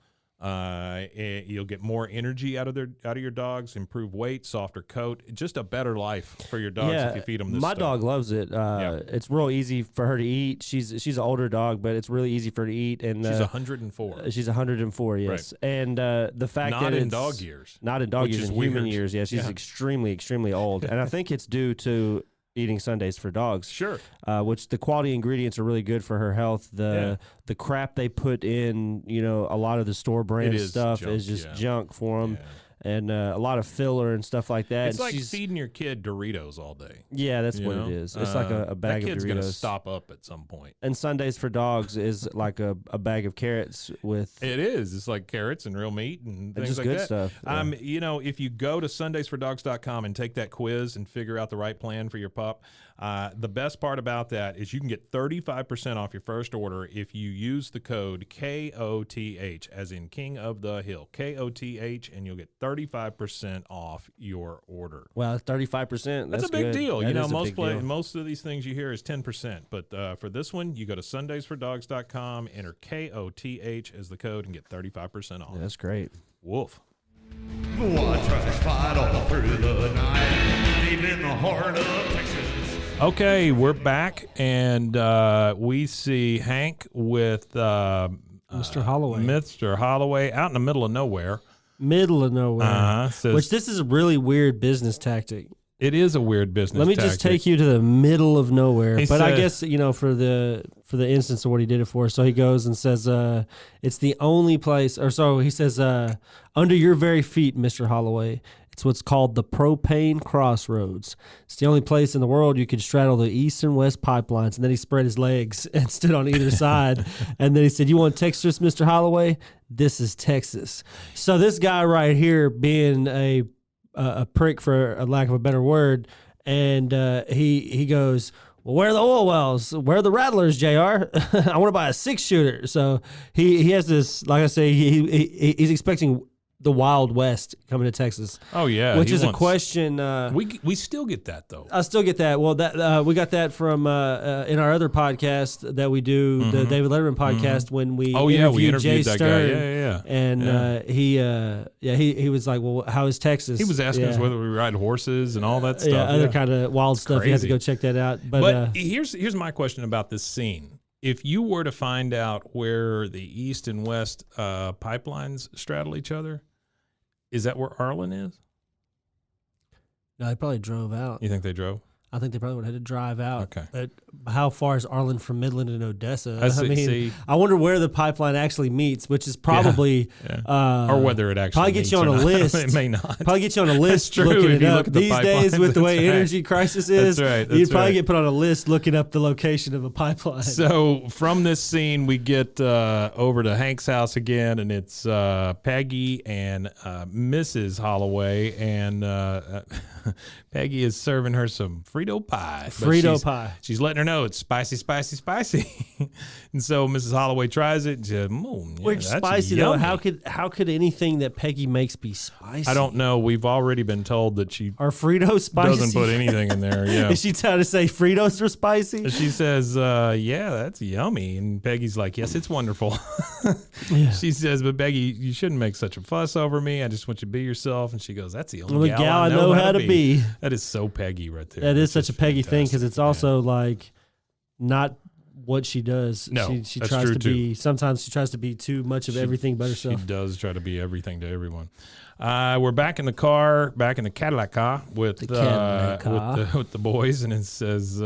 You'll get more energy out of your dogs, improve weight, softer coat, just a better life for your dogs if you feed them this my stuff. dog loves it. It's real easy for her to eat. She's an older dog, but it's really easy for her to eat. And She's 104. She's 104, yes. Right. And the fact Not that in it's dog years. not in dog Which years, is in human weird. years. Yeah, she's extremely, extremely old, and I think it's due to eating Sundays for Dogs. Sure. Which the quality ingredients are really good for her health. The crap they put in, a lot of the store brand It is stuff junk, is just yeah. junk for them. and a lot of filler and stuff like that. It's And like she's- feeding your kid Doritos all day. yeah, that's you what know? it is. It's like a bag that of kid's Doritos. gonna stop up at some point. And Sundays for Dogs is like a bag of carrots with It is. It's like carrots and real meat and things just like good that. stuff. Yeah. You know, if you go to sundaysfordogs.com and take that quiz and figure out the right plan for your pup, the best part about that is you can get 35% off your first order if you use the code KOTH, as in King of the Hill, KOTH, and you'll get 35% off your order. Well, 35%. That's a big good. deal. That You know, is a big deal. most of these things you hear is 10%, but for this one, you go to sundaysfordogs.com, enter KOTH as the code, and get 35% off. Yeah, that's great. Woof. Watch us fight all through the night, deep in the heart of Texas. Okay, we're back, and we see Hank with Mr. Holloway. Mr. Holloway out in the middle of nowhere. Middle of nowhere. Says- Which this is a really weird business tactic. It is a weird business. Let me just tactic. take you to the middle of nowhere. He But I said- guess, you know, for the instance of what he did it for. So he goes and says, it's the only place, or so he says, under your very feet, Mr. Holloway. It's what's called the Propane Crossroads. It's the only place in the world you can straddle the east and west pipelines. And then he spread his legs and stood on either side. And then he said, you want Texas, Mr. Holloway? This is Texas. So this guy right here being a prick, for a lack of a better word, and he goes, well, where are the oil wells? Where are the rattlers, JR? I want to buy a 6-shooter. So he has this, like I say, he's expecting the Wild West coming to Texas. Oh yeah, which he is a wants- question. We still get that though. I still get that. Well, that we got that from in our other podcast that we do, the David Letterman podcast, when we Oh yeah, we interviewed Jay that guy. Stern. Yeah. And he was like, well, how is Texas? He was asking us Yeah. whether we ride horses and all that stuff. Yeah, other kind of wild stuff. You have to crazy. go check that out. But, But here's my question about this scene. If you were to find out where the east and west pipelines straddle each other, is that where Arlen is? no, they probably drove out. You think they drove? I think they probably would have had to drive out. Okay. But how far is Arlen from Midland and Odessa? I see- mean, see. I wonder where the pipeline actually meets, which is probably Or whether it actually probably get meets you on or a not. list. It may not. Probably get you on a list true, looking if it you up. look at the These days, pipelines, with the way that's right. energy crisis is, That's right, you'd that's probably right. get put on a list looking up the location of a pipeline. So from this scene, we get over to Hank's house again, and it's Peggy and Mrs. Holloway, and Peggy is serving her some Frito pie. But Frito pie. She's letting her know it's spicy, spicy, spicy. And so Mrs. Holloway tries it. And she says, Which that's spicy yummy. though? How could anything that Peggy makes be spicy? I don't know. We've already been told that she Are Fritos spicy? doesn't put anything in there. Yeah. Is she trying to say Fritos are spicy? She says, yeah, that's yummy. And Peggy's like, yes, it's wonderful. She says, but Peggy, you shouldn't make such a fuss over me. I just want you to be yourself. And she goes, that's the only I'm a gal I know how to be. That is so Peggy right there. That is It's such a just Peggy thing because fantastic. it's also like not what she does. No, she that's tries true, to too. be. Sometimes she tries to be too much of everything but herself. She does try to be everything to everyone. We're back in the car, back in the Cadillac car with Cadillac car. with the boys, and it says,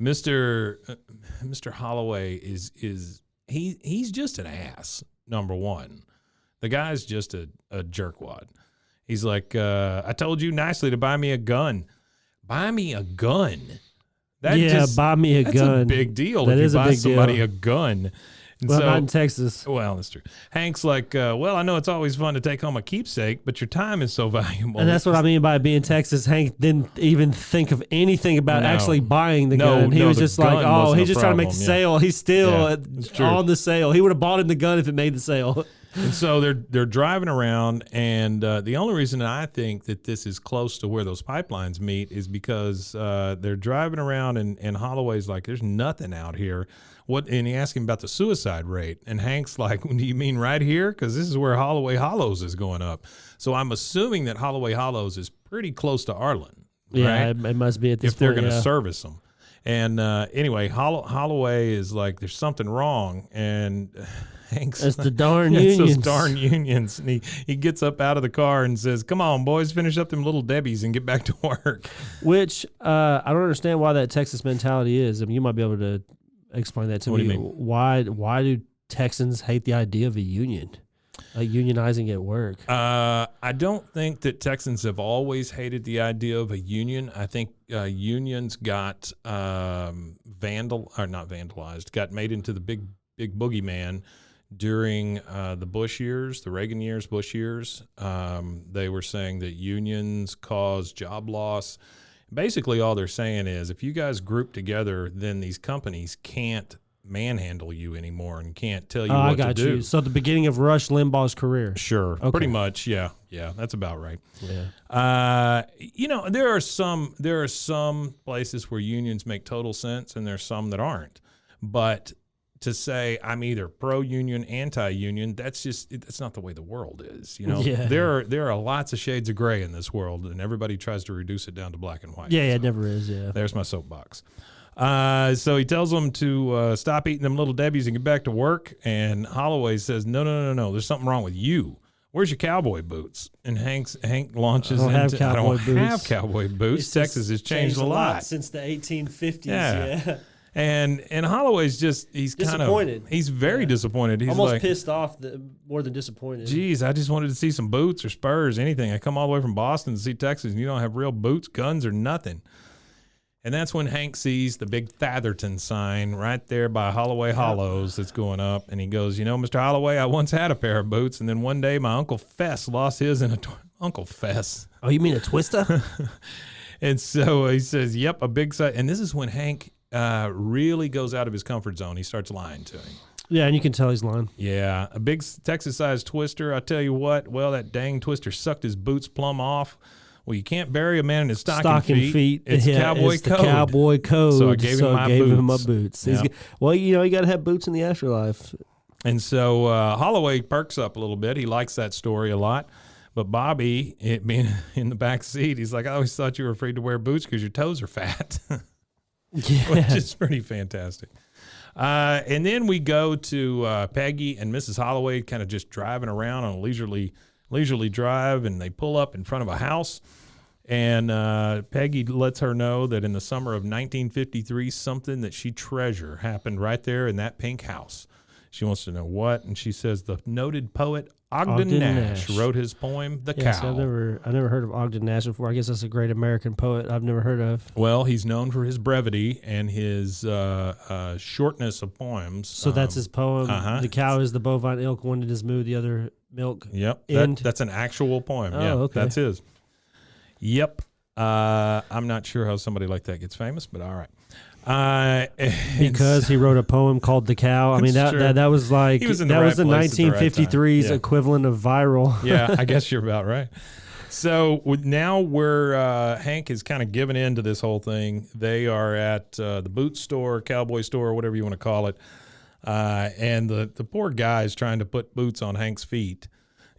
Mr. Holloway is he's just an ass. Number one, the guy's just a jerkwad. He's like, I told you nicely to buy me a gun. Buy me a gun. Buy me a that's gun. a big deal. That if is you a buy big somebody deal. a gun. And Well, so, not in Texas. well, that's true. Hank's like, well, I know it's always fun to take home a keepsake, but your time is so valuable. And that's what I mean by being Texas. Hank didn't even think of anything about No. actually buying the No, gun. He no, was the just like, gun oh, wasn't he's a just trying to make the problem, yeah. sale. He's still Yeah, it's true. on the sale. He would have bought him the gun if it made the sale. And so they're driving around, and the only reason I think that this is close to where those pipelines meet is because they're driving around, and Holloway's like, "There's nothing out here." What? And he asks him about the suicide rate, and Hank's like, "Do you mean right here? Because this is where Holloway Hollows is going up." So I'm assuming that Holloway Hollows is pretty close to Arlen, Yeah, right? it must be at this If they're point. going to yeah. service them. And anyway, Holloway is like, "There's something wrong," and Hank's It's the darn it's those unions. darn unions. And he gets up out of the car and says, "Come on, boys, finish up them little Debbies and get back to work." Which I don't understand why that Texas mentality is. I mean, you might be able to explain that to What do me. you mean? Why do Texans hate the idea of a union? unionizing at work. I don't think that Texans have always hated the idea of a union. I think unions got got made into the big boogeyman during the Bush years, the Reagan years, Bush years. They were saying that unions cause job loss. Basically, all they're saying is if you guys group together, then these companies can't manhandle you anymore and can't tell you what to do. So the beginning of Rush Limbaugh's career. Sure, Okay. pretty much. Yeah, that's about right. Yeah. There are some places where unions make total sense, and there's some that aren't. But to say I'm either pro-union, anti-union, that's not the way the world is. Yeah. There are lots of shades of gray in this world, and everybody tries to reduce it down to black and white. Yeah, So it never is. Yeah. there's my soapbox. So he tells them to stop eating them Little Debbies and get back to work. And Holloway says, no. There's something wrong with you. Where's your cowboy boots? And Hank launches I don't into, have cowboy boots. have cowboy boots. It's Texas has changed a lot. since the 1850s. Yeah. Yeah. And Holloway's he's Disappointed. He's very disappointed. He's Almost like, pissed off, more than disappointed. geez, I just wanted to see some boots or spurs, anything. I come all the way from Boston to see Texas, and you don't have real boots, guns, or nothing. And that's when Hank sees the big Thatherton sign right there by Holloway Hollows that's going up. And he goes, Mr. Holloway, I once had a pair of boots, and then one day my Uncle Fess lost his in Uncle Fess. Oh, you mean a twister? And so he says, yep, a big size. And this is when Hank really goes out of his comfort zone. He starts lying to him. Yeah, and you can tell he's lying. Yeah, a big Texas-sized twister. I tell you what, well, that dang twister sucked his boots plumb off. Well, you can't bury a man in his stocking feet. It's cowboy it's code. The cowboy code. So I gave him my boots. He's Yep. You got to have boots in the afterlife. And so Holloway perks up a little bit. He likes that story a lot. But Bobby, it being in the back seat, he's like, I always thought you were afraid to wear boots because your toes are fat, Yeah. which is pretty fantastic. And then we go to Peggy and Mrs. Holloway kind of just driving around on a leisurely drive, and they pull up in front of a house. And Peggy lets her know that in the summer of 1953, something that she treasures happened right there in that pink house. She wants to know what, and she says the noted poet Ogden Nash wrote his poem, The Cow. So I never heard of Ogden Nash before. I guess that's a great American poet I've never heard of. Well, he's known for his brevity and his shortness of poems. So that's his poem. uh-huh. The cow is the bovine ilk, one that is moo, the other milk. Yep, End. that's an actual poem. Oh, yeah, okay. that's his. Yep. I'm not sure how somebody like that gets famous, but all right. Because he wrote a poem called "The Cow." I mean, That's true. that was like He was in the that right was the place at the right time. 1953's Yeah. equivalent of viral. Yeah, I guess you're about right. So now Hank is kind of giving in to this whole thing. They are at the boot store, cowboy store, whatever you want to call it. And the poor guy is trying to put boots on Hank's feet.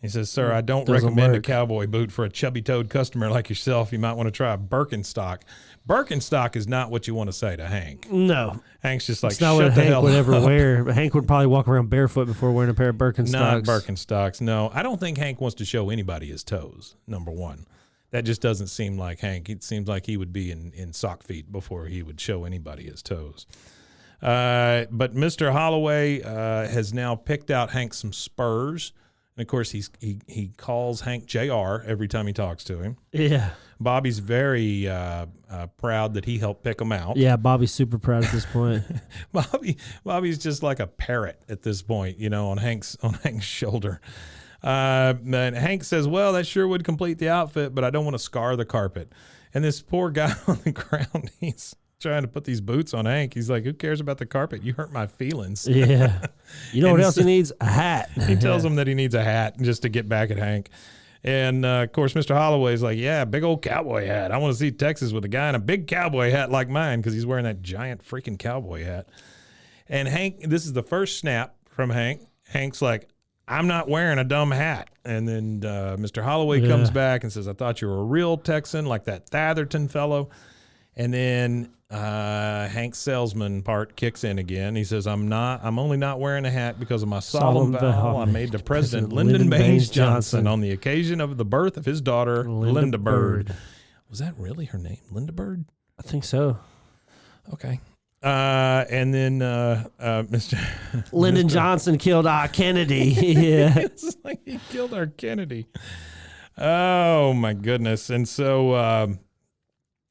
He says, sir, I don't Doesn't recommend work. a cowboy boot for a chubby-toed customer like yourself. You might want to try a Birkenstock. Birkenstock is not what you want to say to Hank. No, Hank's just like, it's not shut what the Hank hell would ever up. wear. But Hank would probably walk around barefoot before wearing a pair of Birkenstocks. Not Birkenstocks. No, I don't think Hank wants to show anybody his toes, number one. That just doesn't seem like Hank. It seems like he would be in sock feet before he would show anybody his toes. But Mr. Holloway has now picked out Hank some spurs. And, of course, he calls Hank JR every time he talks to him. Yeah, Bobby's very proud that he helped pick them out. yeah. Bobby's super proud at this point. Bobby's just like a parrot at this point, on Hank's shoulder. And Hank says, well, that sure would complete the outfit, but I don't want to scar the carpet. And this poor guy on the ground, he's trying to put these boots on Hank. He's like, who cares about the carpet? You hurt my feelings. Yeah, you know what And else he needs? A hat. He tells him that he needs a hat just to get back at Hank. And, of course, Mr. Holloway's like, yeah, big old cowboy hat. I want to see Texas with a guy in a big cowboy hat like mine because he's wearing that giant freaking cowboy hat. And Hank, this is the first snap from Hank. Hank's like, I'm not wearing a dumb hat. And then Mr. Holloway comes back and says, I thought you were a real Texan like that Thatherton fellow. And then Hank's salesman part kicks in again. He says, I'm only not wearing a hat because of my solemn vow I made to President Lyndon Baines Johnson on the occasion of the birth of his daughter, Linda Bird. Was that really her name, Linda Bird? I think so. Okay. And then Mr. Lyndon Johnson killed our Kennedy. Yeah. It's like he killed our Kennedy. Oh my goodness! And so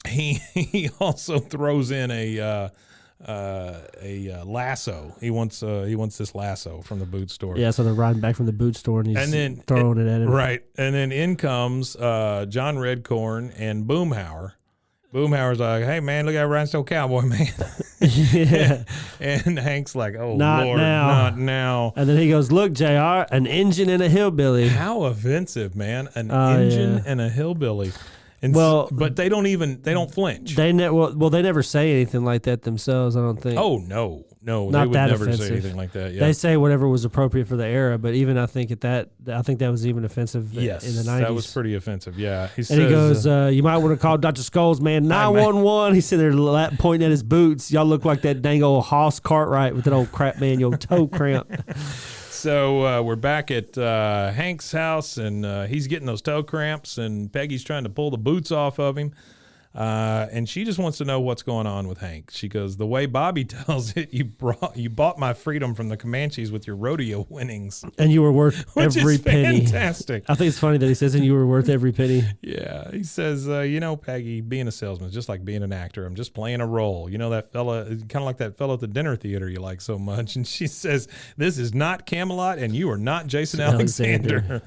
he also throws in a lasso. He wants this lasso from the boot store. Yeah, so they're riding back from the boot store and he's then throwing it at him. Right, and then in comes John Redcorn and Boomhauer. Boomhauer's like, "Hey man, look at that rhinestone cowboy man." Yeah. And Hank's like, "Oh Not Lord, now. not now." And then he goes, "Look, JR, an engine and a hillbilly." How offensive, man! An engine and a hillbilly. And but they don't flinch. They never say anything like that themselves, I don't think. Oh no, Not they would that never offensive. say anything like that. Yeah. They say whatever was appropriate for the era, but even I think that was even offensive Yes, in the 90s. that was pretty offensive. Yeah, he And he goes, "You might want to call Dr. Scholes, man. 911." He said they're pointing at his boots. Y'all look like that dang old Hoss Cartwright with that old crap man, your toe cramp. So we're back at Hank's house, and he's getting those toe cramps, and Peggy's trying to pull the boots off of him. And she just wants to know what's going on with Hank. She goes, "The way Bobby tells it, you bought my freedom from the Comanches with your rodeo winnings, And you were worth which every is penny." fantastic. I think it's funny that he says, "And you were worth every penny." Yeah, he says, Peggy, being a salesman is just like being an actor. I'm just playing a role. You know that fella, kind of like that fella at the dinner theater you like so much." And she says, "This is not Camelot, and you are not Jason Alexander."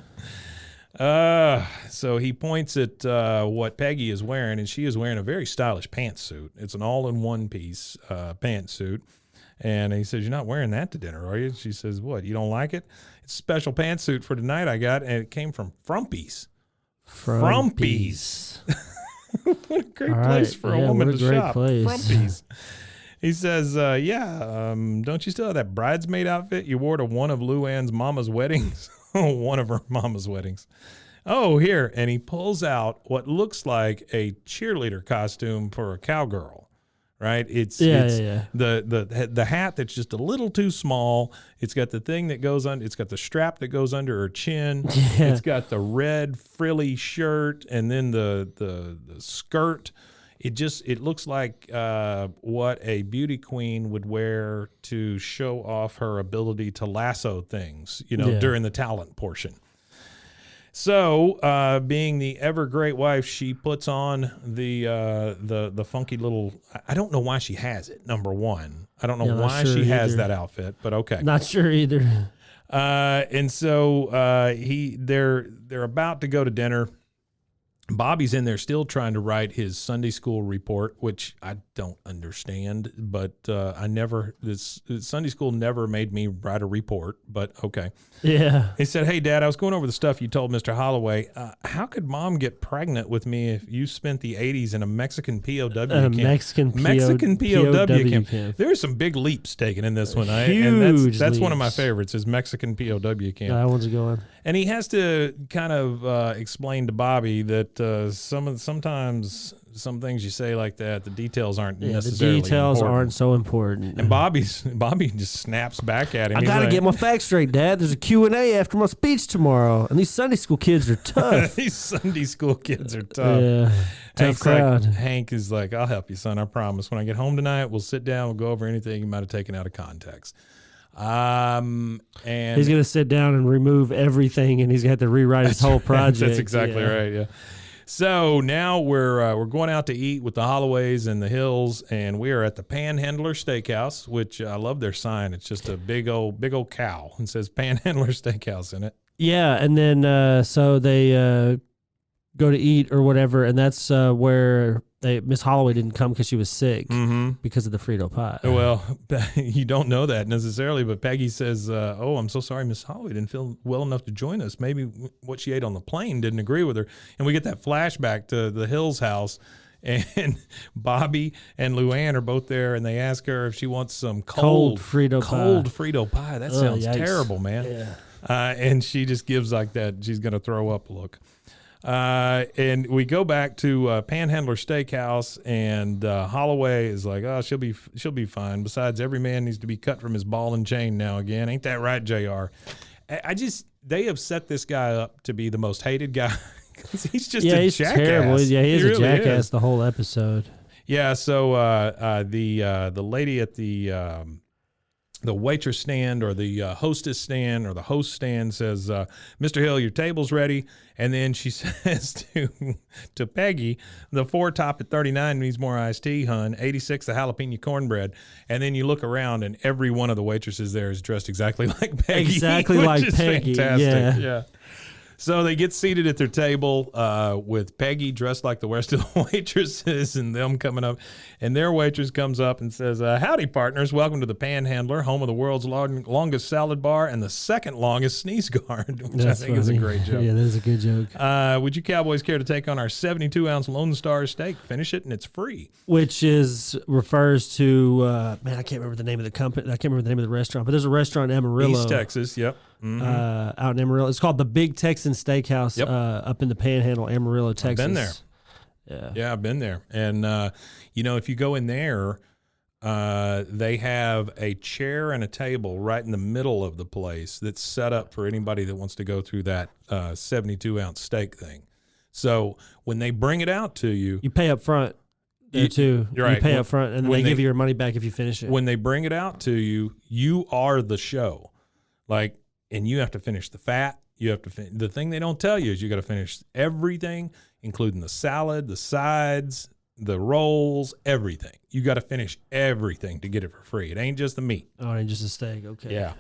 So he points at what Peggy is wearing, and she is wearing a very stylish pantsuit. It's an all-in-one piece pantsuit. And he says, "You're not wearing that to dinner, are you?" She says, "What, you don't like it? It's a special pantsuit for tonight I got, and it came from Frumpy's." Frumpy's. What a great place for a woman to shop. Frumpy's. He says, don't you still have that bridesmaid outfit you wore to one of Luann's mama's weddings? One of her mama's weddings. Oh, here. And he pulls out what looks like a cheerleader costume for a cowgirl, right? It's the hat that's just a little too small. It's got the thing that goes on. It's got the strap that goes under her chin. Yeah. It's got the red frilly shirt and then the skirt. It looks like what a beauty queen would wear to show off her ability to lasso things, during the talent portion. So, being the ever great wife, she puts on the funky little. I don't know why she has it. Number one, I don't know why she has that outfit, but okay. Not sure either. And so they're about to go to dinner. Bobby's in there still trying to write his Sunday school report, which I don't understand, but Sunday school never made me write a report, but okay. Yeah. He said, "Hey, Dad, I was going over the stuff you told Mr. Holloway. How could Mom get pregnant with me if you spent the 80s in a Mexican POW camp?" Mexican POW camp. There are some big leaps taken in this one. Huge that's one of my leaps. favorites is Mexican POW camp. That one's a good one. And he has to kind of explain to Bobby that sometimes some things you say like that, the details aren't necessarily the details important. aren't so important. And Bobby just snaps back at him. I gotta get my facts straight, Dad. There's a Q&A after my speech tomorrow, and these Sunday school kids are tough. These Sunday school kids are tough. Yeah, tough crowd. Hank is like, "I'll help you, son. I promise. When I get home tonight, we'll sit down. We'll go over anything you might have taken out of context." And he's gonna sit down and remove everything, and he's gonna have to rewrite his whole project. That's exactly right. Yeah. So now we're going out to eat with the Holloways and the Hills, and we are at the Panhandler Steakhouse, which I love their sign. It's just a big old cow and says Panhandler Steakhouse in it. Yeah, and then so they go to eat or whatever, and that's where Miss Holloway didn't come because she was sick because of the Frito pie. Well, you don't know that necessarily, but Peggy says, "Oh, I'm so sorry, Miss Holloway didn't feel well enough to join us. Maybe what she ate on the plane didn't agree with her." And we get that flashback to the Hills house, and Bobby and Luann are both there, and they ask her if she wants some cold Frito pie. That sounds terrible, man. Yeah. And she just gives like that. She's going to throw up look. And we go back to Panhandler Steakhouse, and Holloway is like, "Oh, she'll be fine. Besides, every man needs to be cut from his ball and chain now again. Ain't that right, JR?" They have set this guy up to be the most hated guy. He's just a he's jackass. terrible. Yeah, he is really a jackass is. the whole episode. Yeah, so the lady at the waitress stand or the hostess stand or the host stand says, Mr. Hill, your table's ready. And then she says to Peggy, the 4 top at 39 needs more iced tea, hun. 86, the jalapeno cornbread. And then you look around and every one of the waitresses there is dressed exactly like Peggy. Exactly which like is Peggy, fantastic. yeah. So they get seated at their table with Peggy dressed like the rest of the waitresses and them coming up. And their waitress comes up and says, howdy, partners. Welcome to the Panhandler, home of the world's longest salad bar and the second longest sneeze guard, which I think is a great joke. Yeah, that is a good joke. Would you Cowboys care to take on our 72-ounce Lone Star steak? Finish it, and it's free. Which refers to, man, I can't remember the name of the company. I can't remember the name of the restaurant, but there's a restaurant in Amarillo. East Texas, yep. Mm-hmm. Out in Amarillo. It's called the Big Texan Steakhouse up in the Panhandle, Amarillo, Texas. I've been there. Yeah, I've been there. And, if you go in there, they have a chair and a table right in the middle of the place that's set up for anybody that wants to go through that 72-ounce steak thing. So when they bring it out to you, you pay up front there too. Right. You pay up front, and then they give you your money back if you finish it. When they bring it out to you, you are the show. And you have to finish the fat. You have to the thing they don't tell you is you got to finish everything, including the salad, the sides, the rolls, everything. You got to finish everything to get it for free. It ain't just the meat. Oh, ain't just a steak. Okay. Yeah.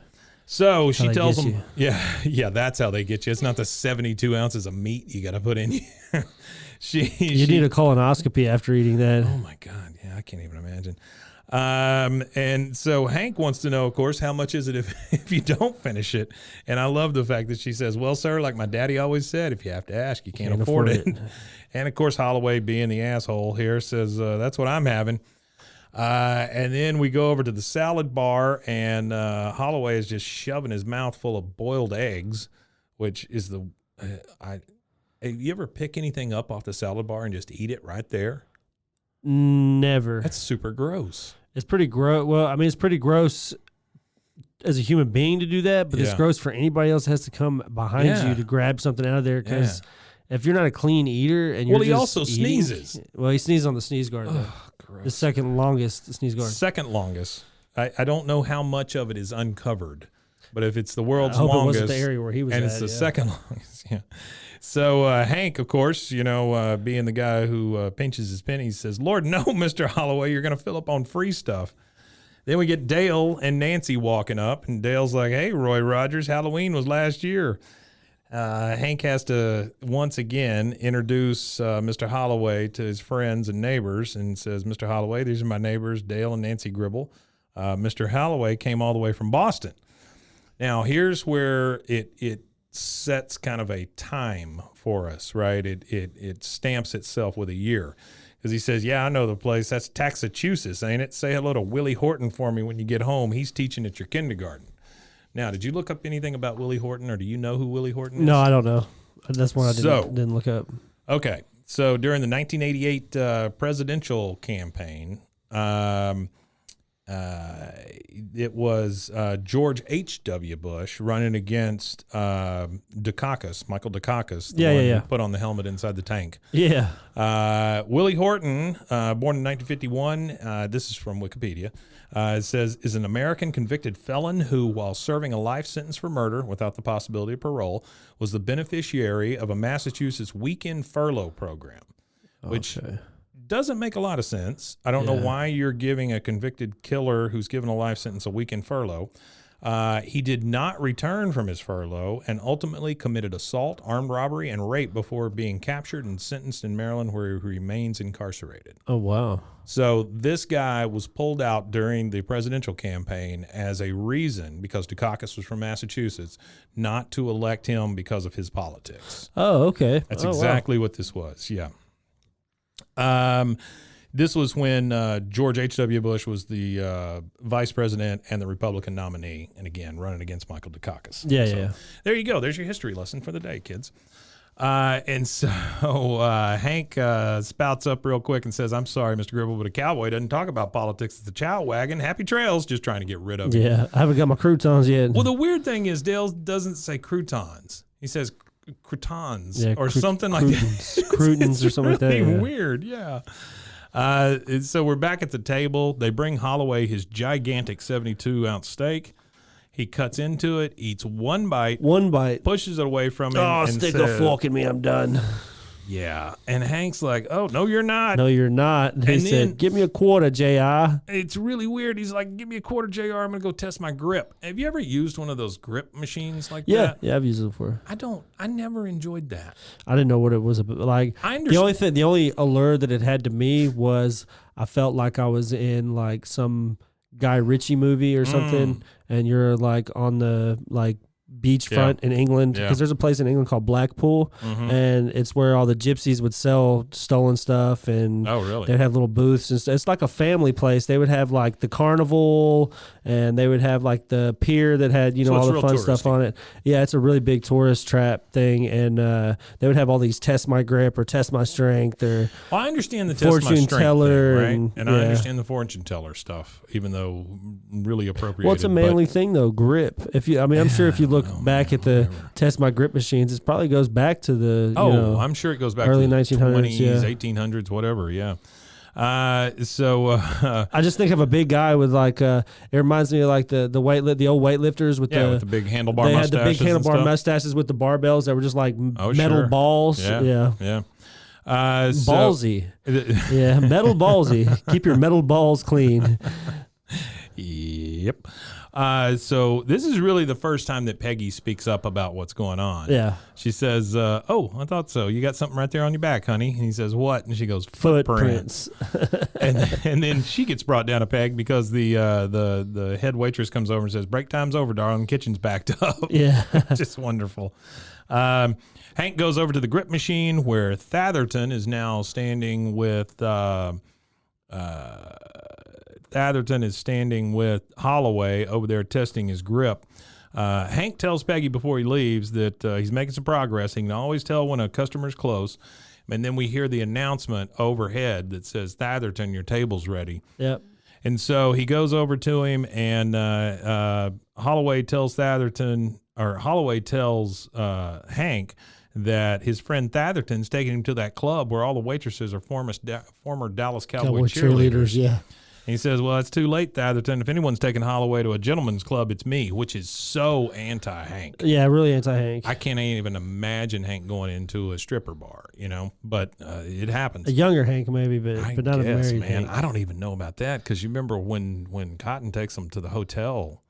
So she tells them, you. yeah, that's how they get you. It's not the 72 ounces of meat you got to put in you. You need a colonoscopy after eating that. Oh my God. Yeah, I can't even imagine. And so Hank wants to know, of course, how much is it if you don't finish it? And I love the fact that she says, well, sir, like my daddy always said, if you have to ask, you can't afford it. And of course, Holloway, being the asshole here, says, that's what I'm having. And then we go over to the salad bar, and Holloway is just shoving his mouth full of boiled eggs, which is have you ever pick anything up off the salad bar and just eat it right there? Never. That's super gross. It's pretty gross. Well, I mean, it's pretty gross as a human being to do that, but it's gross for anybody else that has to come behind you to grab something out of there, because if you're not a clean eater and you're he also sneezes. Well, he sneezes on the sneeze guard. Gross. The second longest sneeze guard. Second longest. I don't know how much of it is uncovered, but if it's the world's I hope longest, it wasn't the area where he was and at, it's the second longest, So Hank, of course, being the guy who pinches his pennies, says, Lord, no, Mr. Holloway, you're going to fill up on free stuff. Then we get Dale and Nancy walking up, and Dale's like, hey, Roy Rogers, Halloween was last year. Hank has to once again introduce Mr. Holloway to his friends and neighbors and says, Mr. Holloway, these are my neighbors, Dale and Nancy Gribble. Mr. Holloway came all the way from Boston. Now, here's where it sets kind of a time for us, right? It stamps itself with a year. Because he says, yeah, I know the place. That's Taxachusetts, ain't it? Say hello to Willie Horton for me when you get home. He's teaching at your kindergarten. Now, did you look up anything about Willie Horton, or do you know who Willie Horton is? No, I don't know. That's one I didn't look up. Okay. So during the 1988 presidential campaign, it was George H.W. Bush running against Dukakis, Michael Dukakis, the one who put on the helmet inside the tank. Yeah. Willie Horton, born in 1951, this is from Wikipedia, it says, is an American convicted felon who, while serving a life sentence for murder without the possibility of parole, was the beneficiary of a Massachusetts weekend furlough program, which doesn't make a lot of sense. I don't know why you're giving a convicted killer who's given a life sentence a weekend furlough. He did not return from his furlough and ultimately committed assault, armed robbery, and rape before being captured and sentenced in Maryland, where he remains incarcerated. Oh, wow. So this guy was pulled out during the presidential campaign as a reason, because Dukakis was from Massachusetts, not to elect him because of his politics. Oh, okay. That's exactly what this was, yeah. This was when George H.W. Bush was the vice president and the Republican nominee, and again, running against Michael Dukakis. Yeah. There you go. There's your history lesson for the day, kids. And so Hank spouts up real quick and says, I'm sorry, Mr. Gribble, but a cowboy doesn't talk about politics at the chow wagon. Happy trails, just trying to get rid of it. Yeah, I haven't got my croutons yet. Well, the weird thing is Dale doesn't say croutons. He says croutons or something like that. Croutons or something like that. Really Yeah. weird, yeah. So we're back at the table. They bring Holloway his gigantic 72-ounce steak. He cuts into it, eats one bite, pushes it away from him. Oh, and stick says, a fork in me, I'm done. Yeah. And Hank's like, oh, no, you're not. No, you're not. He And said, then- give me a quarter, JR. It's really weird. He's like, give me a quarter, JR. I'm going to go test my grip. Have you ever used one of those grip machines like Yeah, that? yeah, I've used it before. I never enjoyed that. I didn't know what it was about. Like I the only allure that it had to me was I felt like I was in like some Guy Ritchie movie or something, and you're like on the like beachfront in England, because there's a place in England called Blackpool, and it's where all the gypsies would sell stolen stuff, and Oh, really? they'd have little booths, and it's like a family place. They would have like the carnival, and they would have like the pier that had So all it's the real fun stuff touristy. on it. Yeah, it's a really big tourist trap thing, and they would have all these test my grip or test my strength or Well, I understand the test my fortune strength teller thing, right? and- I yeah. understand the fortune teller stuff, even though really appropriated. well, it's a but- manly thing though. Grip. I'm sure if you look back at the test my grip machines, it probably goes back to the I'm sure it goes back early to the 1900s, 20s, yeah. 1800s, whatever. Yeah. I just think of a big guy with like it reminds me of like the old weightlifters with with the big handlebar they mustaches. had the big and handlebar stuff. mustaches with the barbells that were just like Oh, metal sure. balls. Yeah. Yeah. Ballsy. Ballsy. Yeah, metal ballsy. Keep your metal balls clean. Yep. So this is really the first time that Peggy speaks up about what's going on. Yeah. She says, oh, I thought so. You got something right there on your back, honey. And he says, what? And she goes, footprints. and then she gets brought down a peg because the head waitress comes over and says, break time's over, darling. Kitchen's backed up. Yeah. Just wonderful. Hank goes over to the grip machine where Thatherton is now standing with Holloway over there testing his grip. Hank tells Peggy before he leaves that he's making some progress. He can always tell when a customer's close. And then we hear the announcement overhead that says, Thatherton, your table's ready. Yep. And so he goes over to him, and Holloway tells Hank that his friend Thatherton's taking him to that club where all the waitresses are former Dallas Cowboy cheerleaders. Yeah. And he says, well, it's too late, Thatherton. If anyone's taking Holloway to a gentleman's club, it's me, which is so anti-Hank. Yeah, really anti-Hank. I can't even imagine Hank going into a stripper bar, but it happens. A younger Hank maybe, but not a married man. Hank. I don't even know about that because you remember when Cotton takes him to the hotel,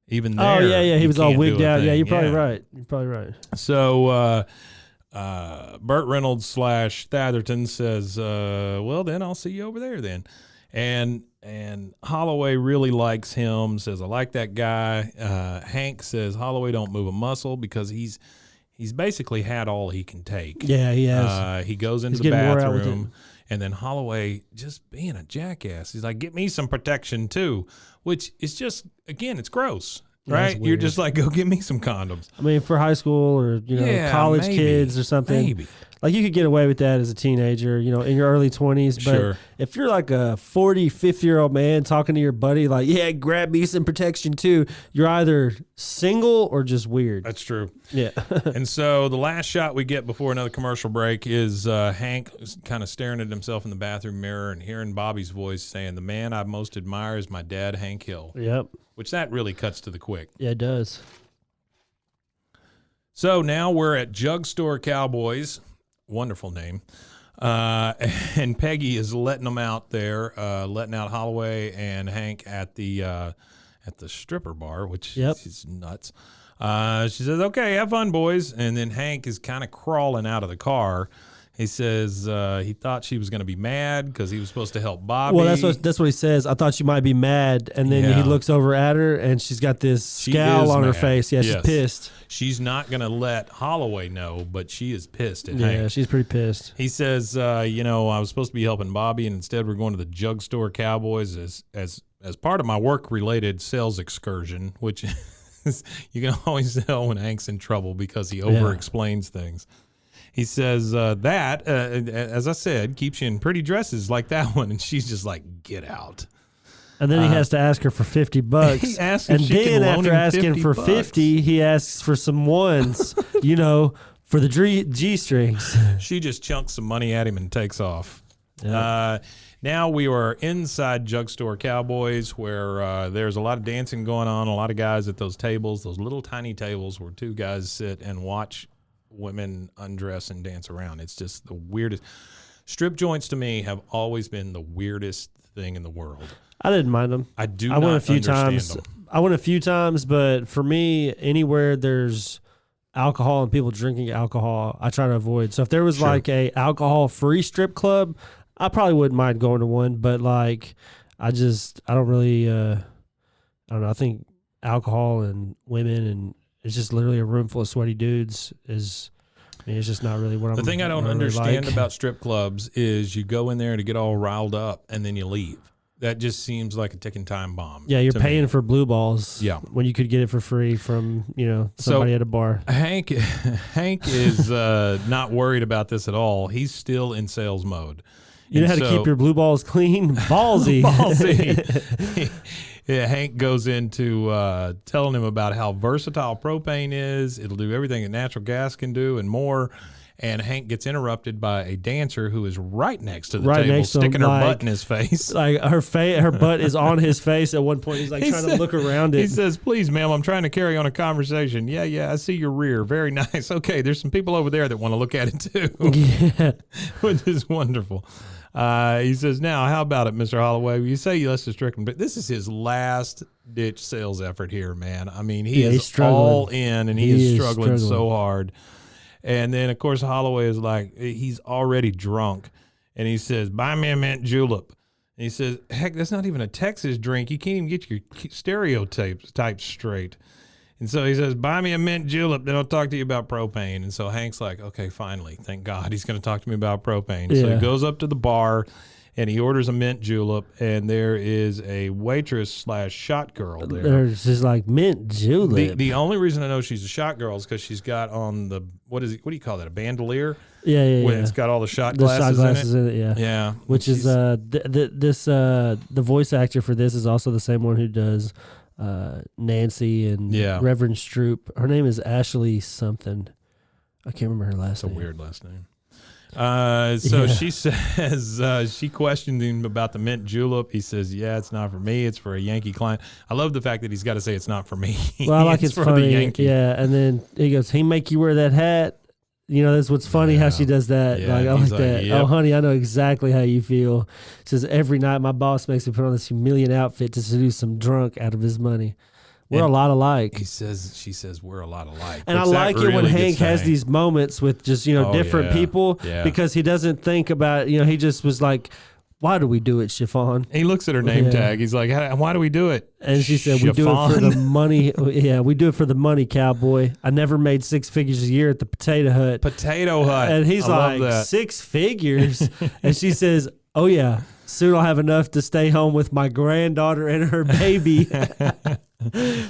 even there. Oh yeah, he you was all can't wigged do a out. Yeah, thing. you're probably right. You're probably right. So Burt Reynolds / Thatherton says, well, then I'll see you over there then. And Holloway really likes him, says, I like that guy. Hank says Holloway don't move a muscle because he's basically had all he can take. Yeah, he has. He goes into He's the getting more out with bathroom, and then Holloway just being a jackass. He's like, get me some protection too, which is just, again, it's gross, Yeah, right? it's You're weird. just like, go get me some condoms. I mean, for high school or Yeah, college maybe. kids or something. Maybe. Like you could get away with that as a teenager, in your early 20s. But Sure. if you're like a 40, 50-year-old man talking to your buddy like, yeah, grab me some protection too, you're either single or just weird. That's true. Yeah. And so the last shot we get before another commercial break is Hank kind of staring at himself in the bathroom mirror and hearing Bobby's voice saying, the man I most admire is my dad, Hank Hill, Yep. which that really cuts to the quick. Yeah, it does. So now we're at Jug Store Cowboys. Wonderful name. And Peggy is letting them out there, letting out Holloway and Hank at the stripper bar, which is nuts. She says, okay, have fun, boys. And then Hank is kind of crawling out of the car. He says he thought she was going to be mad because he was supposed to help Bobby. Well, that's what he says. I thought you might be mad, and then Yeah. he looks over at her, and she's got this She scowl is on her mad. face. Yeah, she's Yes. pissed. She's not going to let Holloway know, but she is pissed at Yeah, Hank. she's pretty pissed. He says, I was supposed to be helping Bobby, and instead we're going to the Jug Store Cowboys as part of my work-related sales excursion, which is, you can always tell when Hank's in trouble because he over-explains things. He says that, as I said, keeps you in pretty dresses like that one, and she's just like, get out. And then he has to ask her for $50. He asks if and she can then loan after him asking for $50, 50, he asks for some ones, for the G strings. She just chunks some money at him and takes off. Yeah. Now we are inside Jug Store Cowboys, where there's a lot of dancing going on, a lot of guys at those tables, those little tiny tables where two guys sit and watch women undress and dance around. It's just the weirdest. Strip joints to me have always been the weirdest thing in the world. I didn't mind them. I went a few understand times. them. I went a few times, but for me, anywhere there's alcohol and people drinking alcohol, I try to avoid. So if there was like a alcohol-free strip club, I probably wouldn't mind going to one. But like, I don't really, I don't know. I think alcohol and women and it's just literally a room full of sweaty dudes is. I mean, it's just not really what I'm. The thing I don't really understand like. about strip clubs is you go in there to get all riled up and then you leave. That just seems like a ticking time bomb. Yeah, you're to paying me. for blue balls. Yeah. When you could get it for free from somebody at a bar. Hank is not worried about this at all. He's still in sales mode. You know how to keep your blue balls clean? Ballsy. Ballsy. Yeah, Hank goes into telling him about how versatile propane is. It'll do everything that natural gas can do and more. And Hank gets interrupted by a dancer who is right next to the table, sticking her butt in his face. Like her butt is on his face. At one point, he's like trying to look around it. He says, "Please, ma'am, I'm trying to carry on a conversation." Yeah, I see your rear. Very nice. Okay, there's some people over there that want to look at it too. Yeah, which is wonderful. He says, "Now, how about it, Mr. Holloway? You say you list Strickland, but this is his last ditch sales effort here, man. I mean, he is all in, and he is struggling so hard." And then, of course, Holloway is like, he's already drunk. And he says, "Buy me a mint julep." And he says, "Heck, that's not even a Texas drink. You can't even get your stereotypes straight." And so he says, "Buy me a mint julep, then I'll talk to you about propane." And so Hank's like, okay, finally, thank God he's going to talk to me about propane. Yeah. So he goes up to the bar and he orders a mint julep, and there is a waitress / shot girl there. There's just like mint julep. The only reason I know she's a shot girl is because she's got on the, what do you call that, a bandolier? Yeah. When it's got all the shot The glasses, shot glasses in it. yeah. Yeah. Which is the voice actor for this is also the same one who does Nancy and Reverend Stroop. Her name is Ashley something. I can't remember her last name. It's a weird last name. She says, she questioned him about the mint julep. He says, "Yeah, it's not for me. It's for a Yankee client." I love the fact that he's got to say it's not for me. Well, I like it's for funny. the Yankee. Yeah, and then he goes, "He make you wear that hat." You know, that's what's funny how she does that. Yeah, like, I like that. Yep. "Oh, honey, I know exactly how you feel." She says, "Every night my boss makes me put on this humiliating outfit to seduce some drunk out of his money." We're a lot alike. She says, "We're a lot alike." And I like it when Hank has these moments with just, different people because he doesn't think about, he just was like, "Why do we do it, Chiffon?" He looks at her name tag. He's like, "Why do we do it?" And she said, "We do it for the money." Yeah, we do it for the money, cowboy. I never made 6 figures a year at the Potato Hut. Potato Hut. And he's I like, 6 figures? And she says, "Oh, yeah. Soon I'll have enough to stay home with my granddaughter and her baby."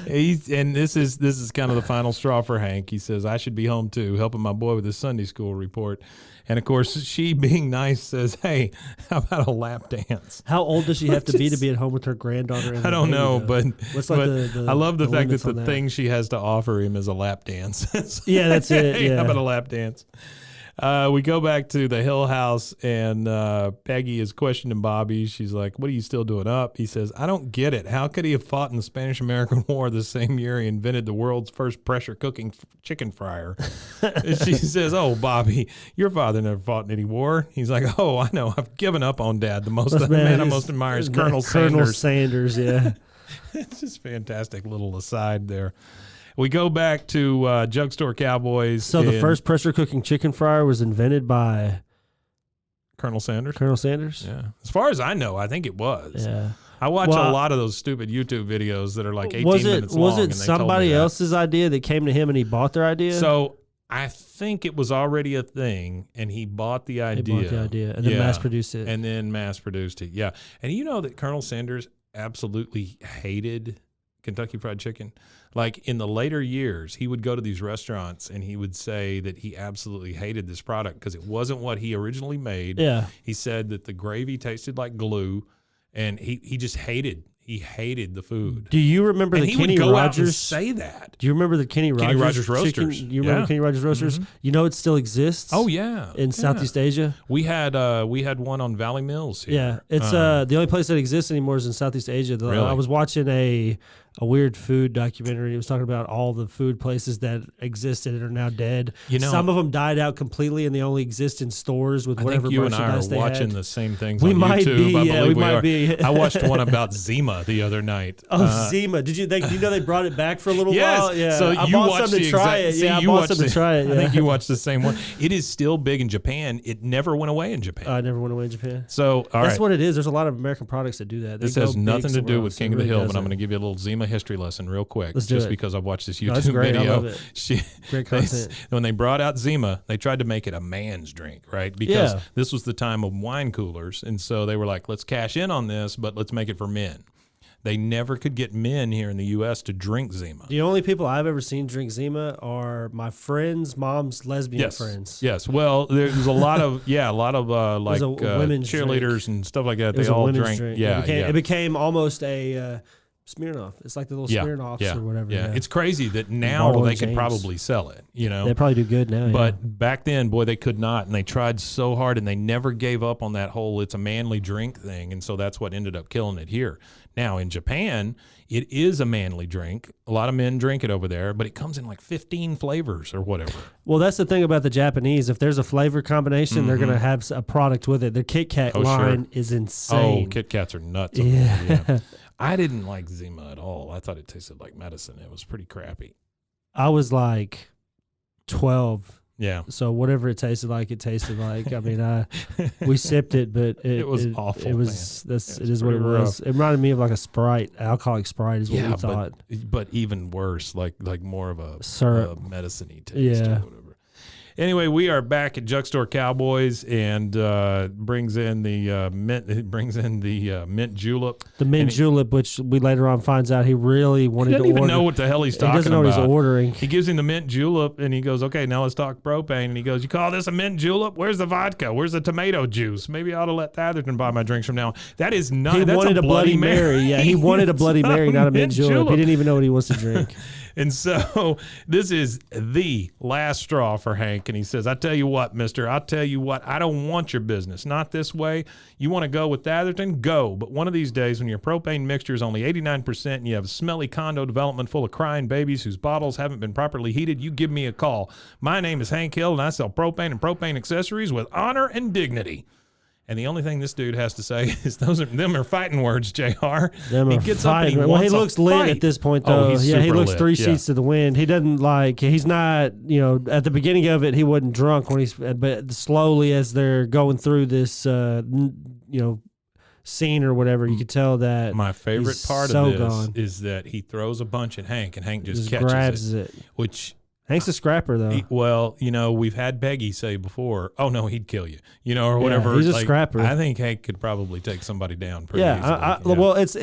This is kind of the final straw for Hank. He says, "I should be home too, helping my boy with his Sunday school report." And of course, she, being nice, says, "Hey, how about a lap dance?" How old does she have to be at home with her granddaughter? And I don't know, but the I love the fact that limits on the thing she has to offer him is a lap dance. Yeah, that's it. Hey, Yeah. how about a lap dance? We go back to the Hill House, and Peggy is questioning Bobby. She's like, "What are you still doing up?" He says, "I don't get it. How could he have fought in the Spanish-American War the same year he invented the world's first pressure-cooking chicken fryer?" And she says, "Oh, Bobby, your father never fought in any war." He's like, "Oh, I know. I've given up on Dad. The man I most admire is Colonel Sanders." Sanders, yeah. It's just fantastic little aside there. We go back to Jug Store Cowboys. So the first pressure cooking chicken fryer was invented by Colonel Sanders. Colonel Sanders? Yeah. As far as I know, I think it was. Yeah. I watch a lot of those stupid YouTube videos that are like 18 minutes long. Was it and they somebody told me that. else's idea that came to him and he bought their idea? So I think it was already a thing, and he bought the idea. He bought the idea and then mass produced it. And then mass produced it, yeah. And you know that Colonel Sanders absolutely hated Kentucky Fried Chicken? Like in the later years, he would go to these restaurants and he would say that he absolutely hated this product because it wasn't what he originally made. Yeah. He said that the gravy tasted like glue, and he just hated He hated the food. Do you remember And the he Kenny would go Rogers? out and say that. Do you remember the Kenny Rogers Roasters. chicken? You remember Yeah. Kenny Rogers Roasters? You know it still exists. Oh yeah, in Southeast Asia. We had one on Valley Mills here. Yeah, it's the only place that exists anymore is in Southeast Asia. Really? I was watching a weird food documentary. It was talking about all the food places that existed and are now dead. You know, some of them died out completely, and they only exist in stores with I whatever think you and I are merchandise they watching had. the same things We on might YouTube. be, I yeah, believe we might are. be. I watched one about Zima the other night. Oh, Zima! Did you? You know they brought it back for a little Yes. while. Yeah, So I you bought watched some to the try exact- it. see, Yeah, I you bought watched some to the- try it. I think yeah. you watched the same one. It is still big in Japan. It never went away in Japan. I never went away in Japan. So all That's right. what it is. There's a lot of American products that do that. They This go has big nothing to somewhere do with else. King It of the really Hill, but doesn't. I'm going to give you a little Zima history lesson real quick, Let's do just it. because I've watched this No, that's YouTube great. I video. love it. Great content. When they brought out Zima, they tried to make it a man's drink, right? Because Yeah. this was the time of wine coolers, and so they were like, let's cash in on this, but let's make it for men. They never could get men here in the U.S. to drink Zima. The only people I've ever seen drink Zima are my friends' mom's lesbian friends. Yes. Well, there's a lot of like a women's cheerleaders and stuff like that. It was They a all women's drank. drink. Yeah, It became almost a Smirnoff. It's like the little Smirnoffs or whatever. Yeah. It's crazy that now Bartle they and could James. probably sell it. You know, They probably do good now. but back then, boy, they could not, and they tried so hard, and they never gave up on that whole "it's a manly drink" thing, and so that's what ended up killing it here. Now in Japan, it is a manly drink. A lot of men drink it over there, but it comes in like 15 flavors or whatever. Well, that's the thing about the Japanese. If there's a flavor combination, they're going to have a product with it. The Kit Kat line is insane. Oh, Kit Kats are nuts. over there, yeah. I didn't like Zima at all. I thought it tasted like medicine. It was pretty crappy. I was like 12. Yeah. So whatever it tasted like, it tasted like. I mean, we sipped it, but It was awful, It was man. it It was is what it pretty was. It reminded me of like a Sprite, alcoholic Sprite is what we thought. but even worse, like more of a Syrup. medicine-y taste Yeah. or whatever. Anyway, we are back at Drugstore Cowboys, and brings in the mint. It brings in the mint julep. The mint julep, which we later on finds out he really wanted He to doesn't even order. know what the hell he's talking He doesn't know about. what he's ordering. He gives him the mint julep, and he goes, "Okay, now let's talk propane." And he goes, "You call this a mint julep? Where's the vodka? Where's the tomato juice? Maybe I ought to let Atherton buy my drinks from now on." That is not. He that's wanted a Bloody Mary. Yeah, he wanted a Bloody Mary, not a mint julep. He didn't even know what he wants to drink. And so this is the last straw for Hank. And he says, "I tell you what, mister, I'll tell you what, I don't want your business. Not this way. You want to go with Atherton? Go. But one of these days when your propane mixture is only 89% and you have a smelly condo development full of crying babies whose bottles haven't been properly heated, you give me a call. My name is Hank Hill, and I sell propane and propane accessories with honor and dignity." And the only thing this dude has to say is them are fighting words, JR. Them He are gets up and he fighting. wants He a looks lit fight. at this point, Oh, though. he's He super looks lit. three Yeah. sheets to the wind. He doesn't like. He's not. At the beginning of it, he wasn't drunk when but slowly as they're going through this, scene or whatever, you could tell that My favorite he's part so of this gone. is that he throws a bunch at Hank, and Hank just, Just catches grabs it. it. Which, Hank's a scrapper, though. we've had Peggy say before, "Oh no, he'd kill you," or whatever. he's a Like, I think Hank could probably take somebody down pretty Yeah, easily. well, it's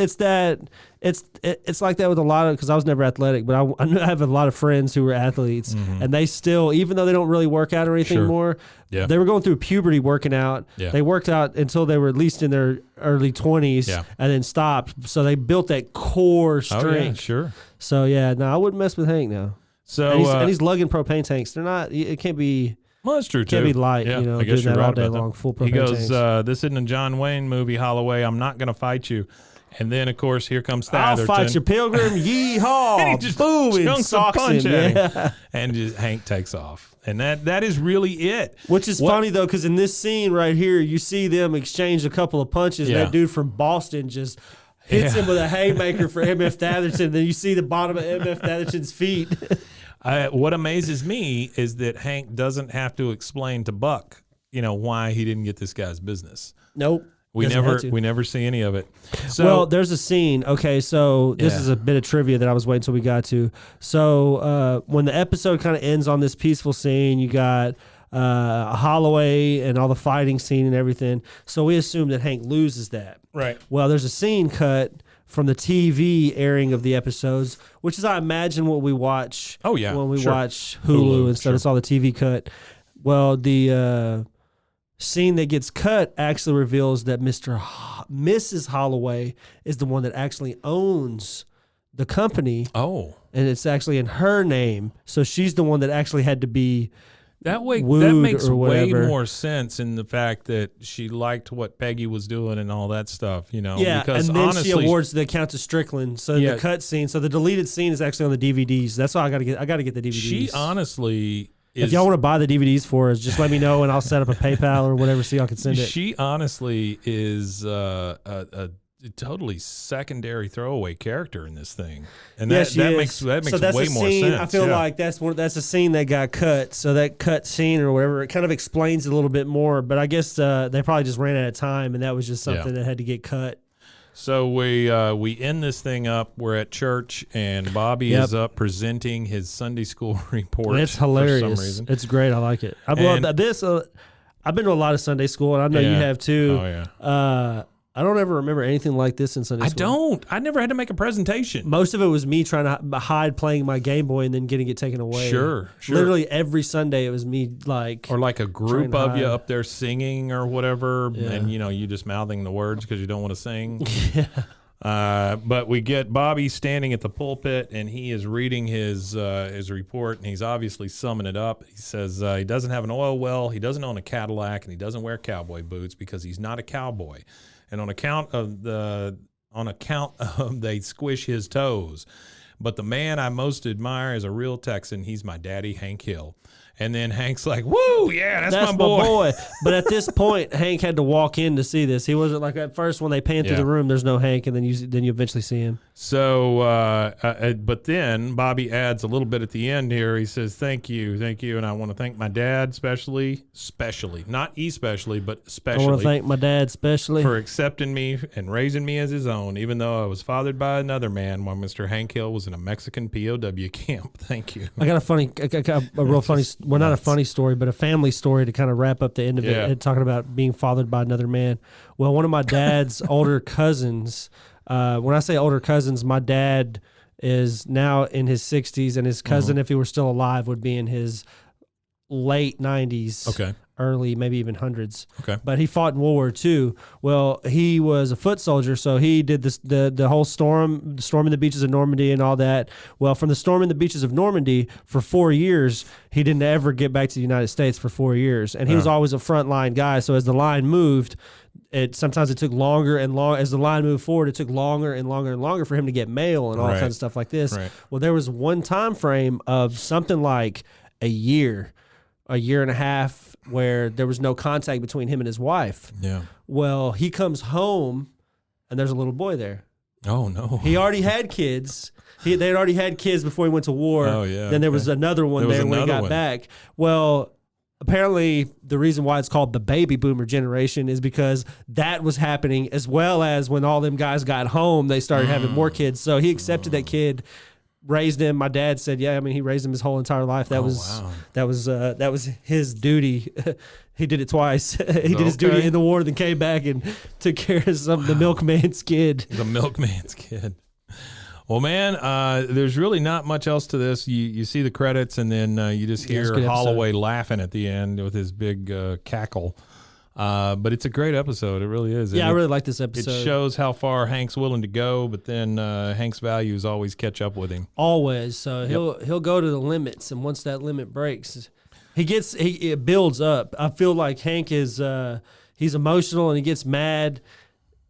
like that with a lot of, because I was never athletic, but I have a lot of friends who were athletes, and they still, even though they don't really work out or anything Sure. more, Yeah. they were going through puberty working out. Yeah. They worked out until they were at least in their early 20s, Yeah. and then stopped. So they built that core Oh, yeah, strength. sure. So yeah, no, I wouldn't mess with Hank now. So And he's lugging propane tanks. They're not. It can't be. well, that's true too. Can't be light, Yeah, I I guess doing you're that right all day about that. long. Full He propane goes, tanks. "This isn't a John Wayne movie, Holloway. I'm not going to fight you." And then, of course, here comes I'll Atherton. fight you, Pilgrim. Yeehaw! And he just Boom! And chunks a socks punch him. at him. Yeah. And just Hank takes off. And that is really it. Which is funny though, because in this scene right here, you see them exchange a couple of punches. Yeah. That dude from Boston just hits him with a haymaker for MF Atherton. Then you see the bottom of MF Atherton's feet. What amazes me is that Hank doesn't have to explain to Buck, why he didn't get this guy's business. Nope. We Doesn't have to. never see any of it. So, Well, there's a scene. Okay, so this Yeah. is a bit of trivia that I was waiting until we got to. So when the episode kind of ends on this peaceful scene, you got Holloway and all the fighting scene and everything. So we assume that Hank loses that. right. Well, there's a scene cut from the TV airing of the episodes, which is, I imagine, what we watch. Oh, yeah, when we sure. watch Hulu and stuff. sure. It's all the TV cut. Well, the scene that gets cut actually reveals that Mrs. Holloway is the one that actually owns the company. Oh, And it's actually in her name. So she's the one that actually had to be that wooed makes or way whatever. more sense in the fact that she liked what Peggy was doing and all that stuff, Yeah, because and then honestly, she awards the account to Strickland. So Yeah. the cut scene, so the deleted scene is actually on the DVDs. That's why I got to get the DVDs. she honestly is. if y'all want to buy the DVDs for us, just let me know and I'll set up a PayPal or whatever so y'all can send it. She honestly is a totally secondary throwaway character in this thing, and Yeah, she that is. makes So that's way a more scene, sense. I feel yeah. like that's a scene that got cut. So that cut scene or whatever, it kind of explains it a little bit more. But I guess they probably just ran out of time, and that was just something that had to get cut. So we end this thing up. We're at church, and Bobby is up presenting his Sunday school report. It's hilarious. For some reason. It's great. I like it. I love this. I've been to a lot of Sunday school, and I know you have too. Oh yeah. I don't ever remember anything like this in Sunday school. I never had to make a presentation. Most of it was me trying to hide playing my Game Boy and then getting it taken away. Sure. Literally every Sunday it was me like. Or like a group trying to of you hide. up there singing or whatever, Yeah. and you just mouthing the words because you don't want to sing. But we get Bobby standing at the pulpit, and he is reading his report, and he's obviously summing it up. He says he doesn't have an oil well, he doesn't own a Cadillac, and he doesn't wear cowboy boots because he's not a cowboy. And on account of they squish his toes. But the man I most admire is a real Texan. He's my daddy, Hank Hill. And then Hank's like, "Woo, yeah, that's my boy." But at this point, Hank had to walk in to see this. He wasn't like at first when they pan through Yeah. the room. There's no Hank, and then you eventually see him. So, but then Bobby adds a little bit at the end here. He says, thank you. And I want to thank my dad especially, not especially, but I especially want to thank my dad especially. for accepting me and raising me as his own, even though I was fathered by another man while Mr. Hank Hill was in a Mexican POW camp. Thank you. I got a real funny, well, not a funny story, but a family story to kind of wrap up the end of Yeah. it, talking about being fathered by another man. Well, one of my dad's older cousins, when I say older cousins, my dad is now in his 60s, and his cousin, if he were still alive, would be in his late 90s. Okay. Early, maybe even hundreds. Okay. But he fought in World War II. Well, he was a foot soldier, so he did this the whole storming the beaches of Normandy and all that. Well, from the storming the beaches of Normandy for 4 years, he didn't ever get back to the United States for 4 years, and he was always a frontline guy. So as the line moved, sometimes it took longer and longer. As the line moved forward, it took longer and longer and longer for him to get mail and all Right. kinds of stuff like this. Right. Well, there was one time frame of something like a year and a half, where there was no contact between him and his wife. Yeah. Well, he comes home, and there's a little boy there. Oh, no. He already had kids. They had already had kids before he went to war. Oh, yeah, Then there okay. was another one There was there when he another got one. back. Well, apparently the reason why it's called the baby boomer generation is because that was happening, as well as when all them guys got home, they started having more kids. So he accepted that kid, raised him. My dad said, yeah, I mean, he raised him his whole entire life. That was his duty. He did it twice. He did his duty Okay. in the war, then came back and took care of the milkman's kid. The milkman's kid. Well, man, there's really not much else to this. You see the credits, and then you just Yeah, it's hear a good episode. Holloway laughing at the end with his big cackle. But it's a great episode. It really is. Yeah, And I really like this it episode. shows how far Hank's willing to go, but then Hank's values always catch up with him. Always. So he'll go to the limits, and once that limit breaks, it builds up. I feel like Hank is he's emotional and he gets mad,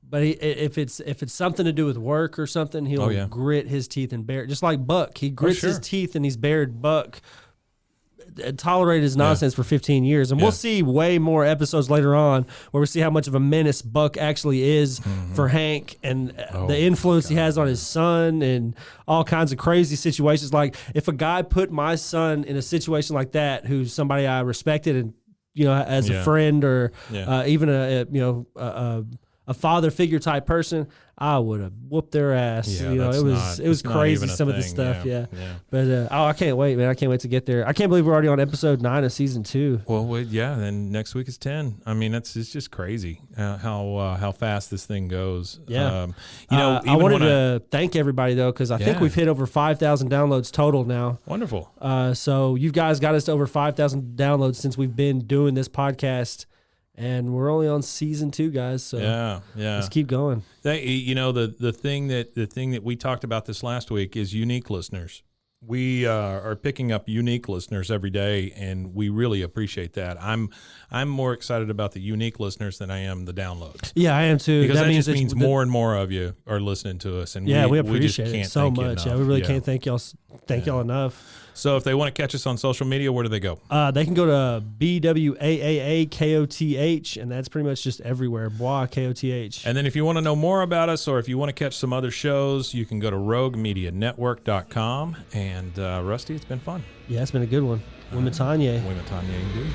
but if it's something to do with work or something, he'll grit his teeth and bear it. Just like Buck, he grits his teeth and he's bared Buck. Tolerated his nonsense for 15 years, and we'll see way more episodes later on where we see how much of a menace Buck actually is for Hank, and the influence he has on his son, and all kinds of crazy situations. Like if a guy put my son in a situation like that, who's somebody I respected and as a friend or even a father figure type person, I would have whooped their ass. Yeah, it was not crazy, even a some of the thing. stuff. Yeah. Yeah. But I can't wait, man. I can't wait to get there. I can't believe we're already on episode 9 of season 2. Well, then next week is 10. I mean, it's just crazy how fast this thing goes. Yeah. I I wanted to thank everybody though, because I think Yeah. we've hit over 5,000 downloads total now. Wonderful. So you guys got us to over 5,000 downloads since we've been doing this podcast. And we're only on season 2, guys. So yeah. let's keep going. The thing that we talked about this last week is unique listeners. We are picking up unique listeners every day, and we really appreciate that. I'm more excited about the unique listeners than I am the downloads. Yeah, I am too. Because that means just means more and more of you are listening to us, and we we appreciate just can't it so thank you much. enough. Yeah, we really can't thank y'all enough. So if they want to catch us on social media, where do they go? They can go to BWAAAKOTH, and that's pretty much just everywhere. Bois KOTH. And then if you want to know more about us, or if you want to catch some other shows, you can go to RogueMediaNetwork.com. And Rusty, it's been fun. Yeah, it's been a good one. Wimitanye. Wimitanye indeed.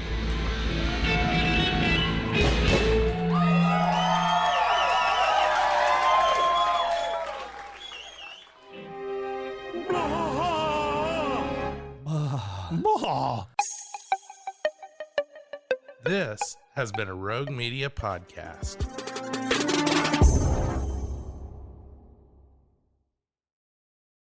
This has been a Rogue Media podcast.